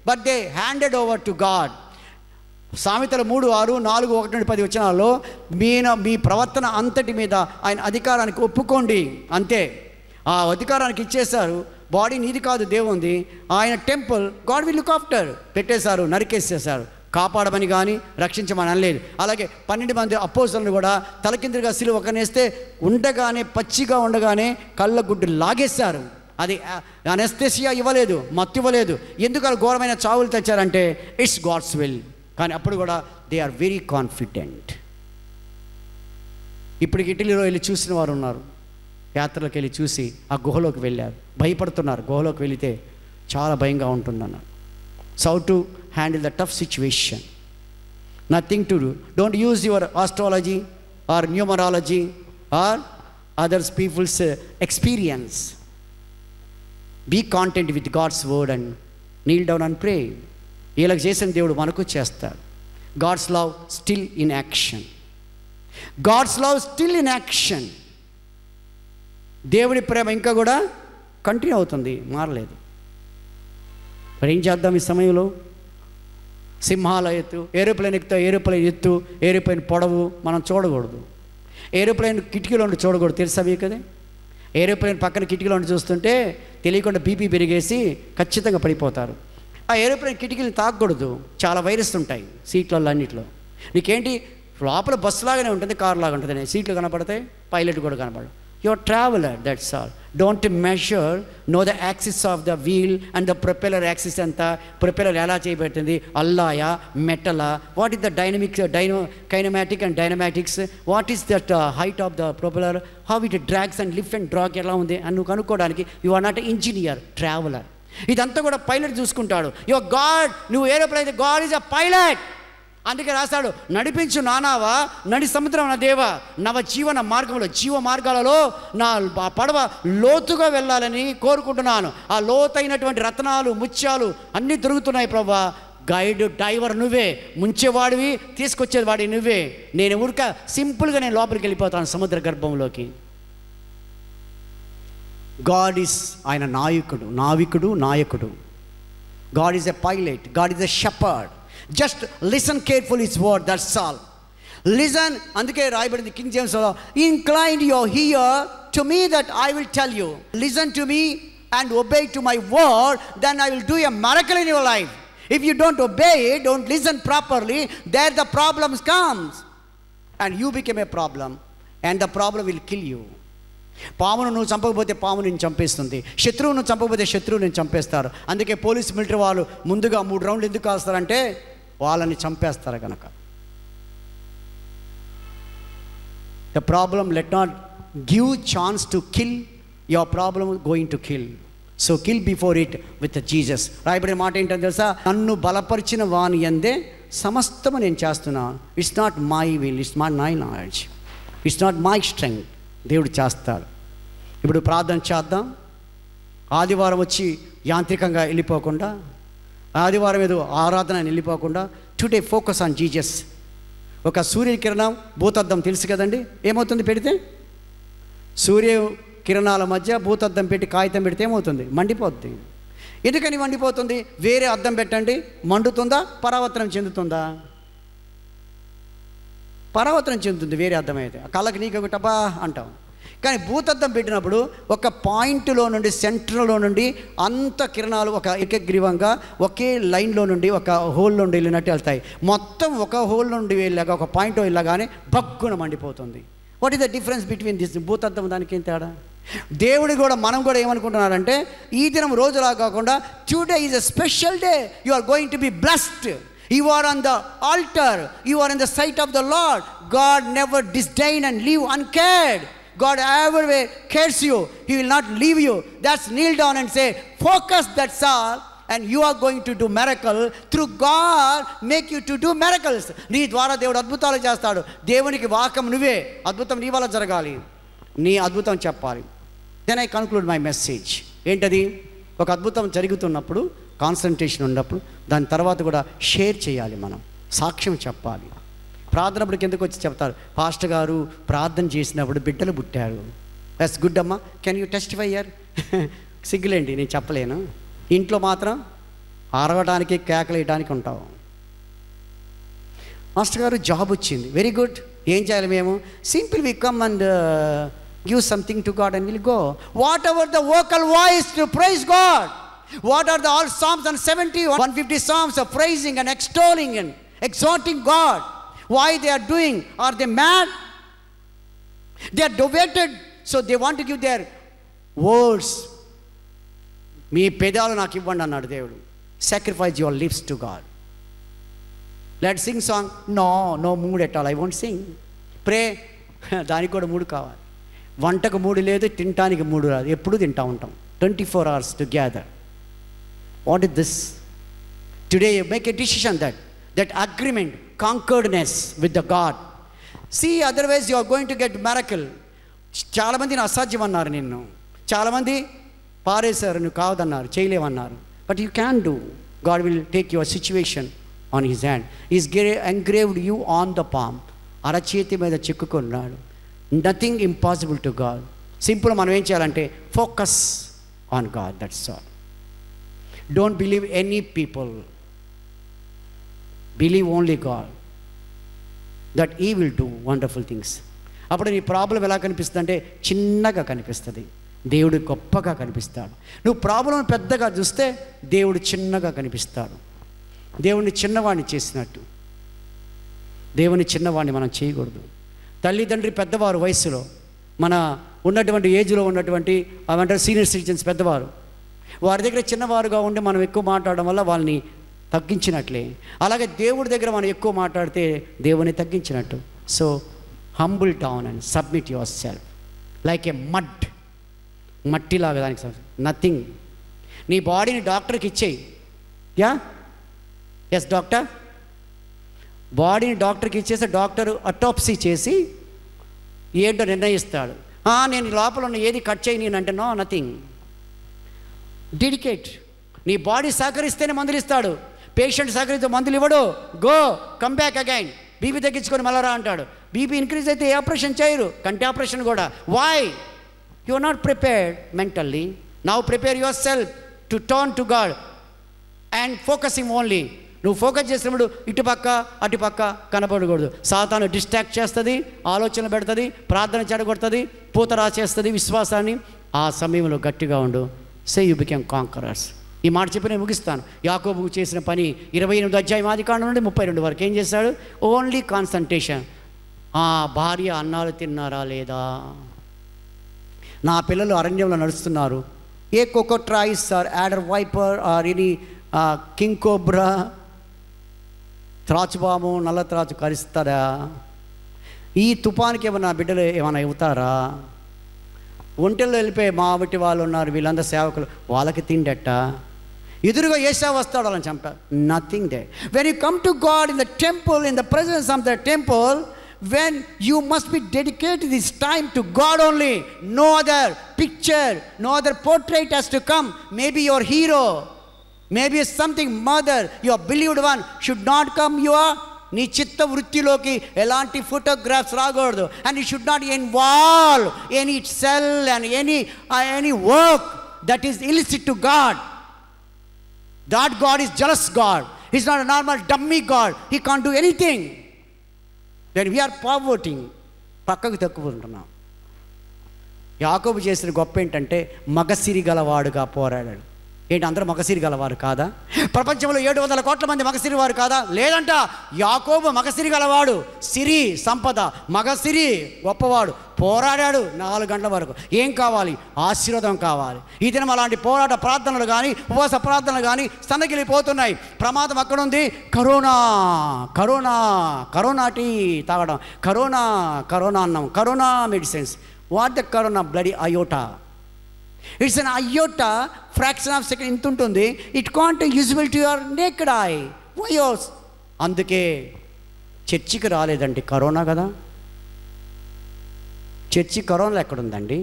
But they handed over to God. సామెతలు 3:6, 4:1-10 వచనాల్లో మీ ప్రవర్తన అంతటి మీద ఆయన అధికారానికి ఒప్పుకోండి అంతే. ఆ అధికారానికి ఇచ్చేశారు. బాడీ నీది కాదు, దేవుంది. ఆయన temple, God will look after. పెట్టేశారు, నరికేసేశారు. కాపాడమని కానీ రక్షించమని అనలేదు. అలాగే 12 మంది అపోస్తలులు కూడా తలకిందులుగా సిలువ ఒకనేస్తే ఉండగానే, పచ్చిగా ఉండగానే కళ్ళ గుడ్డు లాగేశారు. అది అనెస్థెసియా ఇవ్వలేదు, మత్తు ఇవ్వలేదు. ఎందుకు అలా ఘోరమైన చావులు తెచ్చారంటే ఇట్స్ గాడ్స్ విల్. కానీ అప్పుడు కూడా దే ఆర్ వెరీ కాన్ఫిడెంట్. ఇప్పటికి ఇటలీలో వెళ్ళి చూసిన వారు ఉన్నారు. యాత్రలకు వెళ్ళి చూసి ఆ గుహలోకి వెళ్ళారు. భయపడుతున్నారు. గుహలోకి వెళితే చాలా భయంగా ఉంటుందన్నారు. So how to handle the tough situation? Nothing to do. Don't use your astrology or numerology or others peoples experience. Be content with God's word and kneel down and pray. వీళ్ళకి చేసిన దేవుడు మనకు చేస్తాడు. God's love still in action. God's love still in action. దేవుడి ప్రేమ ఇంకా కూడా continue అవుతుంది, మారలేదు. మరి ఏం చేద్దాం ఈ సమయంలో? సింహాల ఎత్తు, ఏరోప్లేన్ ఎక్కుతా, ఏరోప్లేన్ ఎత్తు, ఏరోప్లేన్ పొడవు మనం చూడకూడదు. ఏరోప్లేన్ కిటికీలో ఉండి చూడకూడదు, తెలుసా మీకు? కదా, ఏరోప్లేన్ పక్కన కిటికీలో ఉండి చూస్తుంటే తెలియకుండా బీపీ పెరిగేసి ఖచ్చితంగా పడిపోతారు. ఆ ఏరోప్లేన్ కిటికీని తాకూడదు, చాలా వైరస్ ఉంటాయి సీట్లలో అన్నింటిలో. నీకేంటి లోపల బస్సు లాగానే ఉంటుంది, కారు లాగా ఉంటుంది, సీట్లు కనపడతాయి, పైలట్ కూడా కనపడదు. Your traveller, that's all. Don't measure, no the axis of the wheel and the propeller axis అంతా, ప్రొపెల్లర్ ఎలా చేయబడుతుంది, అల్లాయా మెటలా, what is the kinematic and dynamics, what is that height of the propeller, how it drags and lift and drag ఎలా ఉంది అని నువ్వు కనుక్కోవడానికి you are not engineer, traveller. ఇదంతా కూడా పైలట్ చూసుకుంటాడు. యువర్ గాడ్, నువ్వు ఏరోప్లేన్ అయితే గాడ్ ఈజ్ అ పైలట్. అందుకే రాస్తాడు, నడిపించు నానావా నడి సముద్రం నా దేవా, నవ జీవన మార్గంలో, జీవ మార్గాలలో నా పడవ లోతుగా వెళ్ళాలని కోరుకుంటున్నాను. ఆ లోతైనటువంటి రత్నాలు ముత్యాలు అన్నీ దొరుకుతున్నాయి ప్రభా. గైడ్ డ్రైవర్ నువ్వే, ముంచేవాడివి తీసుకొచ్చేవాడి నువ్వే. నేను ఊరిక సింపుల్గా నేను లోపలికి వెళ్ళిపోతాను సముద్ర గర్భంలోకి. గాడ్ ఈస్, ఆయన నాయకుడు. God is a pilot, God is a shepherd. Just listen careful his word, that's all. Listen, అందుకే రాయబడింది కింగ్ జేమ్స్ లో, incline your hear to me that I will tell you, listen to me and obey to my word, then I will do a miracle in your life. If you don't obey it, don't listen properly, there the problems comes and you become a problem and the problem will kill you. పామును నువ్వు చంపకపోతే పాము నేను చంపేస్తుంది, శత్రువు నువ్వు చంపకపోతే శత్రువు నేను చంపేస్తారు. అందుకే పోలీస్ మిలిటరీ వాళ్ళు ముందుగా 3 రౌండ్లు ఎందుకు కాస్తారంటే వాళ్ళని చంపేస్తారు కనుక. The problem let not give chance to kill, your problem going to kill. So kill before it with Jesus. రాయబడిన మాట ఏంటంటే తెలుసా, నన్ను బలపరిచిన వాని యందే సమస్తము నేను చేస్తున్నాను. It's not my will, it's not my knowledge, it's not my strength. దేవుడు చేస్తాడు. ఇప్పుడు ప్రార్థన చేద్దాం. ఆదివారం వచ్చి యాంత్రికంగా వెళ్ళిపోకుండా, ఆదివారం ఏదో ఆరాధన వెళ్ళిపోకుండా, టుడే ఫోకస్ ఆన్ జీసస్. ఒక సూర్యకిరణం భూతద్దం తెలుసు కదండి, ఏమవుతుంది పెడితే, సూర్య కిరణాల మధ్య భూతద్దం పెట్టి కాగితం పెడితే ఏమవుతుంది, మండిపోతుంది. ఎందుకని మండిపోతుంది? వేరే అద్దం పెట్టండి, మండుతుందా, పరావర్తనం చెందుతుందా? పరావర్తనం చెందుతుంది వేరే అద్దం అయితే. కళ్ళకి నీకు ఒకటి అబ్బా అంటాం. కానీ భూతద్దం పెట్టినప్పుడు ఒక పాయింట్లో నుండి, సెంటర్లో నుండి అంత కిరణాలు ఒక ఏకగ్రీవంగా ఒకే లైన్లో నుండి ఒక హోల్ నుండి వెళ్ళినట్టు వెళ్తాయి. మొత్తం ఒక హోల్ నుండి వెళ్ళాక ఒక పాయింట్ వెళ్ళగానే బగ్గున మండిపోతుంది. What is the difference between this? భూతద్దం దానికి ఏం తేడా? దేవుడు కూడా, మనం కూడా ఏమనుకుంటున్నారంటే ఈ దినం రోజులా కాకుండా today is a special day, you are going to be blessed, you are on the altar, you are in the sight of the Lord. God never disdain and leave uncared. God everywhere cares you, he will not leave you. That's kneel down and say focus, that's all, and you are going to do miracle through God make you to do miracles. నీ ద్వారా దేవుడు అద్భుతాలు చేస్తాడు. దేవునికి వాక్యం నువ్వే, అద్భుతం నీ వల్ల జరగాలి, నీ అద్భుతం చెప్పాలి. Then I conclude my message. ఏంటది? ఒక అద్భుతం జరుగుతున్నప్పుడు, కాన్సన్ట్రేషన్ ఉన్నప్పుడు దాని తర్వాత కూడా షేర్ చేయాలి, మనం సాక్ష్యం చెప్పాలి. ప్రార్థనప్పుడు ఎందుకు వచ్చి చెప్తారు, పాస్టర్ గారు ప్రార్థన చేసినప్పుడు బిడ్డలు పుట్టారు. దట్స్ గుడ్ అమ్మా, కెన్ యూ టెస్టిఫై హియర్? సిగ్గులేండి, నేను చెప్పలేను. ఇంట్లో మాత్రం అరవడానికి కేకలేయడానికి ఉంటావు. మాస్టర్ గారు జాబ్ వచ్చింది, వెరీ గుడ్. ఏం చేయాలి మేము? Simple we come and give something to God and will go. Whatever the vocal voice to praise God. What are the all Psalms and 70, 150 Psalms of praising and extolling and exalting God? Why they are doing? Are they mad? They are devoted, so they want to give their words. మీ పెదాలు నాకు ఇవ్వండి అన్నాడు దేవుడు. Sacrifice your lips to God. Let's sing song. No mood at all, I won't sing. Pray. దానికి కూడా మూడు కావాలి. వంటకు మూడు లేదు, తినటానికి మూడు రాదు. ఎప్పుడు తింటా ఉంటాం 24 hours together. What is this? Today you make a decision that agreement, concordness with the God. See, otherwise you are going to get miracle. చాలామంది అసాధ్యం అన్నారు, నిన్ను చాలామంది పారేశారు, నువ్వు కావదన్నారు, చేయలేమన్నారు. But you can do. God will take your situation on his hand. Is engraved you on the palm. అరచేతి మీద చెక్కుకున్నాడు. Nothing impossible to God. Simple మనం ఏం చేయాలంటే focus on God, that's all. Don't believe any people, believe only God, that he will do wonderful things. అప్పుడు నీ problem ఎలా కనిపిస్తుంది అంటే చిన్నగా కనిపిస్తుంది, దేవుడు గొప్పగా కనిపిస్తాడు. నువ్వు ప్రాబ్లం పెద్దగా చూస్తే దేవుడు చిన్నగా కనిపిస్తాడు. దేవుడిని చిన్నవాడిని చేసినట్టు. దేవుని చిన్నవాడిని మనం చేయకూడదు. తల్లిదండ్రి పెద్దవారు వయసులో, మన ఉన్నటువంటి ఏజ్లో ఉన్నటువంటి అవంటారు సీనియర్ సిటిజన్స్, పెద్దవారు, వారి దగ్గర చిన్నవారుగా ఉండి మనం ఎక్కువ మాట్లాడడం వల్ల వాళ్ళని తగ్గించినట్లే. అలాగే దేవుడి దగ్గర మనం ఎక్కువ మాట్లాడితే దేవుని తగ్గించినట్టు. So humble down and submit your self like a మట్టిలాగా, దానికి నథింగ్. నీ బాడీని డాక్టర్కి ఇచ్చేయి. ఎస్ డాక్టర్, బాడీని డాక్టర్కి ఇచ్చేసి డాక్టర్ అటాప్సీ చేసి ఏంటో నిర్ణయిస్తాడు. నేను లోపల ఉన్న ఏది కట్ చేయని అంటే నో, నథింగ్. డెడికేట్. నీ బాడీ సహకరిస్తేనే మందులు ఇస్తాడు. పేషెంట్ సహకరిస్తే మందులు ఇవ్వడు. Go come back again. BP తగ్గించుకొని మళ్ళా రా అంటాడు. బీపీ ఇంక్రీజ్ అయితే ఏ ఆపరేషన్ చేయరు, కంటి ఆపరేషన్ కూడా. Why? You are not prepared mentally. Now prepare your self to turn to God and focusing only. నువ్వు ఫోకస్ చేసినప్పుడు ఇటుపక్క అటుపక్క కనపడకూడదు. సాతాను డిస్ట్రాక్ట్ చేస్తుంది, ఆలోచన పెడుతుంది, ప్రార్థన చెడగొడుతుంది, పూత రాసేస్తుంది విశ్వాసాన్ని. ఆ సమయంలో గట్టిగా ఉండు. Say you became conquerors. ఈ మాట చెప్పి నేను ముగిస్తాను. యాకోబు చేసిన పని 28 అధ్యాయం ఆదికాండం నుండి 32 వరకు ఏం చేశాడు? Only concentration. భార్య అన్నాలు తిన్నారా లేదా, నా పిల్లలు అరణ్యంలో నడుస్తున్నారు, a cockatrice or adder viper or any king cobra, త్రాచుబాము నల్ల త్రాచు కరుస్తారా, ఈ తుఫానికి ఏమన్నా బిడ్డలు ఏమైనా అవుతారా, ఒంటెల్లో వెళ్ళిపోయి మా వంటి వాళ్ళు ఉన్నారు, వీళ్ళందరూ సేవకులు, వాళ్ళకి తిండట, ఎదురుగా ఏసావు వస్తాడు అని చంపారు. Nothing they. When you come to God in the temple, in the presence of the temple, when you must be dedicated this time to God only, no other picture, no other portrait has to come. Maybe your hero, maybe something mother, your believed one should not come. Your నీ చిత్త వృత్తిలోకి ఎలాంటి photographs రాకూడదు. And you should not involve any cell and any work that is illicit to God. That God is jealous God. He's not a normal dummy God. He can't do anything. Then we are forwarding, పక్కకు తక్కువ ఉంటున్నాం. యాకోబు చేసిన గొప్ప ఏంటంటే మగసిరి గలవాడుగా పోరాడాడు. ఏంటి, అందరూ మగసిరి గలవారు కాదా? ప్రపంచంలో 700 కోట్ల మంది మగసిరి వారు కాదా? లేదంట. యాకోబు మగసిరి గలవాడు, సిరి సంపద, మగసిరి గొప్పవాడు. పోరాడాడు 4 గంటల వరకు. ఏం కావాలి? ఆశీర్వాదం కావాలి. ఈ దినం అలాంటి పోరాట ప్రార్థనలు కానీ ఉపవాస ప్రార్థనలు కానీ సన్నగిలిపోతున్నాయి. ప్రమాదం అక్కడుంది. కరోనా కరోనా కరోనా టీ తాగడం, కరోనా కరోనా అన్నం, corona medicines. What the corona? Bloody iota. It's an iota fraction of second ఇంత ఉంటుంది. It can't usual to your naked eye. Virus. అందుకే చర్చికి రాలేదండి, కరోనా కదా. చర్చి కరోనా ఎక్కడుందండి?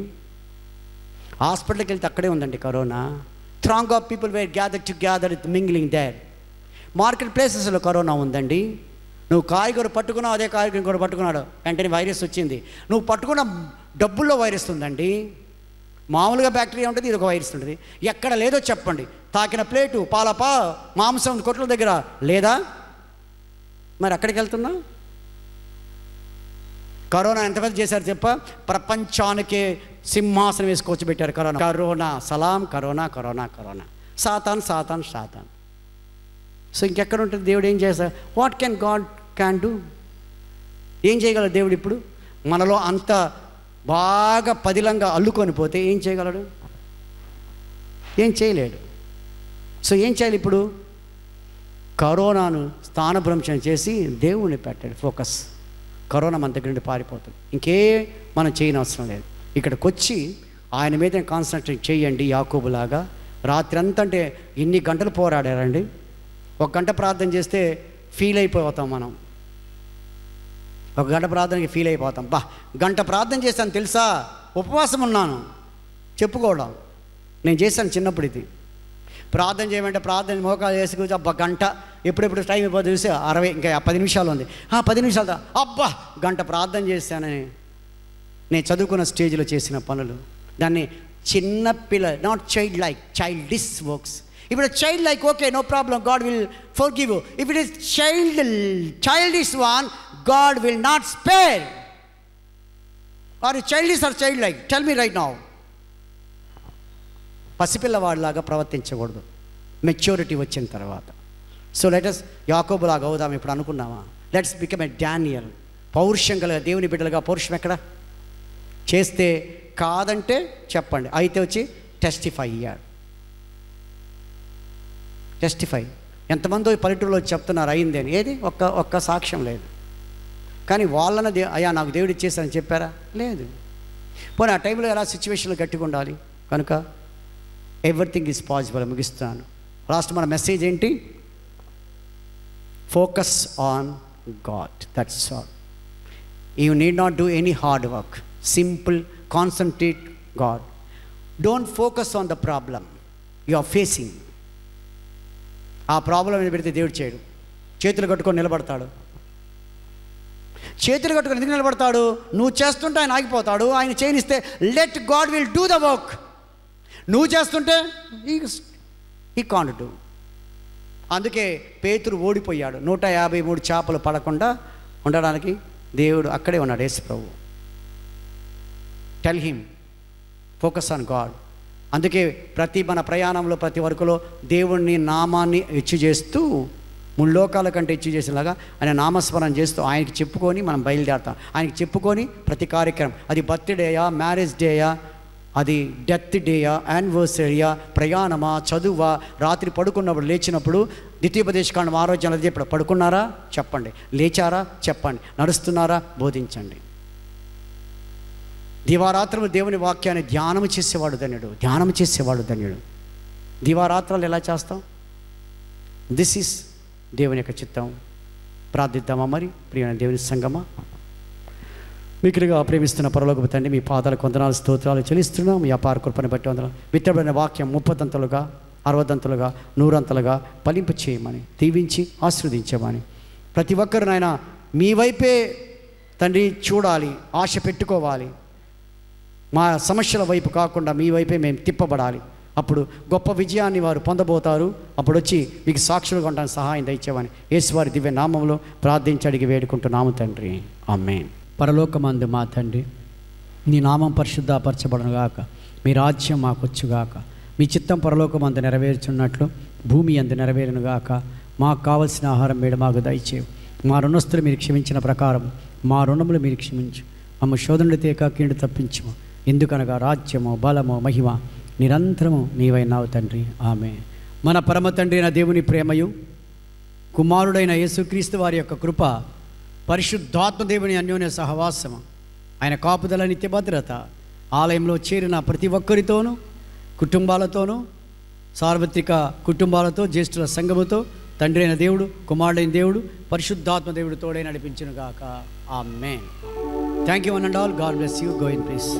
హాస్పిటల్కి వెళ్తే అక్కడే ఉందండి corona. Throng of people where gather together with mingling there. Market ప్లేసెస్లో కరోనా ఉందండి. నువ్వు కాయగూర పట్టుకున్నావు, అదే కాయగూర కూడా పట్టుకున్నాడు, వెంటనే వైరస్ వచ్చింది. నువ్వు పట్టుకున్న డబ్బుల్లో వైరస్ ఉందండి. మామూలుగా బ్యాక్టీరియా ఉంటుంది, ఇది ఒక వైరస్ ఉంటుంది. ఎక్కడ లేదో చెప్పండి. తాకిన ప్లేటు, మాంసం కొట్ల దగ్గర లేదా? మరి అక్కడికి వెళ్తున్నా. కరోనా ఎంతమంది చేశారు చెప్ప? ప్రపంచానికే సింహాసనం వేసుకొచ్చి పెట్టారు కరోనా. కరోనా సలాం, కరోనా కరోనా కరోనా, సాతాన్ సాతాన్ సాతాన్. సో ఇంకెక్కడ ఉంటుంది? దేవుడు ఏం చేశారు? What can God can do? ఏం చేయగలడు దేవుడు? ఇప్పుడు మనలో అంత బాగా పదిలంగా అల్లుకొని పోతే ఏం చేయగలడు? ఏం చేయలేడు. సో ఏం చేయాలి ఇప్పుడు? కరోనాను స్థానభ్రంశం చేసి దేవుణ్ణి పెట్టాడు ఫోకస్. కరోనా మన దగ్గర నుండి పారిపోతుంది. ఇంకే మనం చేయనవసరం లేదు. ఇక్కడికి వచ్చి ఆయన మీద కాన్సన్ట్రేట్ చేయండి. యాకోబులాగా రాత్రి అంతా, అంటే ఇన్ని గంటలు పోరాడారండి. 1 గంట ప్రార్థన చేస్తే ఫీల్ అయిపోతాం మనం. 1 గంట ప్రార్థనకి ఫీల్ అయిపోతాం. గంట ప్రార్థన చేశాను తెలుసా, ఉపవాసం ఉన్నాను చెప్పుకోవడం. నేను చేశాను చిన్నప్పుడు. ఇది ప్రార్థన చేయమంటే ప్రార్థన మోకాలు వేసి కూర్చో, గంట ఎప్పుడెప్పుడు టైం అయిపోతుంది చూసి 60, ఇంకా 10 నిమిషాలు ఉంది. 10 నిమిషాలు గంట ప్రార్థన చేశానని. నేను చదువుకున్న స్టేజ్లో చేసిన పనులు, దాన్ని చిన్న పిల్ల, not child like, childish works. If it is childlike, okay, no problem, God will forgive you. If it is childish one, God will not spare. Are you childish or childlike? Tell me right now. పసిపిల్లవాడిలాగా ప్రవర్తించకూడదు maturity వచ్చిన తర్వాత. So let us యాకోబులాగా అవుదాం ఇప్పుడు అనుకున్నామా? Let's become a Daniel. పౌరుషం కలిగిన దేవుని బిడ్డలుగా. పౌరుషం ఎక్కడ? చేస్తే కాదంటే చెప్పండి, అయితే వచ్చి టెస్టిఫై అయ్యాడు. టెస్టిఫై. ఎంతమందో పల్లెటూరులో చెప్తున్నారు అయింది అని, ఏది ఒక్క సాక్ష్యం లేదు. కానీ వాళ్ళని అయ్యా నాకు దేవుడు ఇచ్చేసారని చెప్పారా? లేదు. పోనీ ఆ టైంలో ఎలా సిచ్యువేషన్లో గట్టిగా ఉండాలి. కనుక ఎవ్రీథింగ్ ఈజ్ పాసిబుల్. ముగిస్తున్నాను. లాస్ట్ మన మెసేజ్ ఏంటి? Focus on God, that's all. You need not do any hard work. Simple, concentrate God. Don't focus on the problem you are facing. ఆ ప్రాబ్లం మీద పెడితే దేవుడు చేయడు. చేతులు కట్టుకొని నిలబడతాడు. చేతులు కట్టుకొని ఎందుకు నిలబడతాడు? నువ్వు చేస్తుంటే ఆయన ఆగిపోతాడు. ఆయన చేయనిస్తే let God will do the work. నువ్వు చేస్తుంటే హీ కాంట్ డూ. అందుకే పేతురు ఓడిపోయాడు. 153 చేపలు పడకుండా ఉండడానికి దేవుడు అక్కడే ఉన్నాడు. యేసు ప్రభు. Tell him focus on God. అందుకే మన ప్రయాణంలో ప్రతి వరకులో దేవుణ్ణి నామాన్ని హెచ్చు చేస్తూ, ముల్లోకాల కంటే హెచ్చు చేసేలాగా ఆయన నామస్మరణ చేస్తూ ఆయనకి చెప్పుకొని మనం బయలుదేరుతాం. ఆయనకి చెప్పుకొని ప్రతి కార్యక్రమం, అది బర్త్డేయా, మ్యారేజ్ డేయా, అది డెత్ డేయా, యానివర్సరీయా, ప్రయాణమా, చదువా, రాత్రి పడుకున్నప్పుడు లేచినప్పుడు ద్వితీయోపదేశకాండం ఆరోగ్యం అది చెప్పాడు. పడుకున్నారా? చెప్పండి. లేచారా? చెప్పండి. నడుస్తున్నారా? బోధించండి. దివారాత్రులు దేవుని వాక్యాన్ని ధ్యానం చేసేవాడు ధన్యుడు. ధ్యానం చేసేవాడు ధన్యుడు. దివారాత్రాలు ఎలా చేస్తాం? దిస్ ఈస్ దేవుని యొక్క చిత్తం. ప్రార్థిద్దామా మరి? ప్రియమైన దేవుని సంగమా, మిక్కిలిగా ప్రేమిస్తున్న పరలోకపు తండ్రి, మీ పాదాలకు వందనాలు, స్తోత్రాలు చెల్లిస్తున్నాం. మీ అపార కృపను బట్టి వందనాలు. విత్తబడిన వాక్యం 30 60 100 ఫలింప చేయమని, దీవించి ఆశీర్వదించమని, ప్రతి ఒక్కరు నాయన మీ వైపే తండ్రి చూడాలి, ఆశ పెట్టుకోవాలి. మా సమస్యల వైపు కాకుండా మీ వైపే మేము తిప్పబడాలి. అప్పుడు గొప్ప విజయాన్ని వారు పొందబోతారు. అప్పుడు వచ్చి మీకు సాక్షులుగా ఉండడానికి సహాయం దయచేయమని యేసువారి దివ్య నామంలో ప్రార్థించి అడిగి వేడుకుంటున్నాము తండ్రి. ఆమేన్. పరలోకమందు మా తండ్రి, నీ నామం పరిశుద్ధపరచబడునుగాక, మీ రాజ్యం మాకొచ్చుగాక, మీ చిత్తం పరలోకమందు నెరవేర్చున్నట్లు భూమి అందు నెరవేరునుగాక. మాకు కావలసిన ఆహారం మేడు మాకు దయచేయు. మా రుణస్తులు మీరు క్షమించిన ప్రకారం మా రుణములు మీరు క్షమించు. మమ్మ శోధనుడి తేక కీడు తప్పించుము. ఎందుకనగా రాజ్యము, బలము, మహిమ నిరంతరము నీవైనావు తండ్రి. ఆమేన్. మన పరమ తండ్రి అయిన దేవుని ప్రేమయు, కుమారుడైన యేసుక్రీస్తు వారి యొక్క కృప, పరిశుద్ధాత్మ దేవుని అన్యోన్య సహవాసము, ఆయన కాపుదల, నిత్య భద్రత, ఆలయంలో చేరిన ప్రతి ఒక్కరితోనూ, కుటుంబాలతోనూ, సార్వత్రిక కుటుంబాలతో, జ్యేష్ఠుల సంఘముతో, తండ్రి అయిన దేవుడు, కుమారుడైన దేవుడు, పరిశుద్ధాత్మ దేవుడు తోడై నడిపించునుగాక. ఆమేన్. Thank you one and all. God bless you. Go in piece.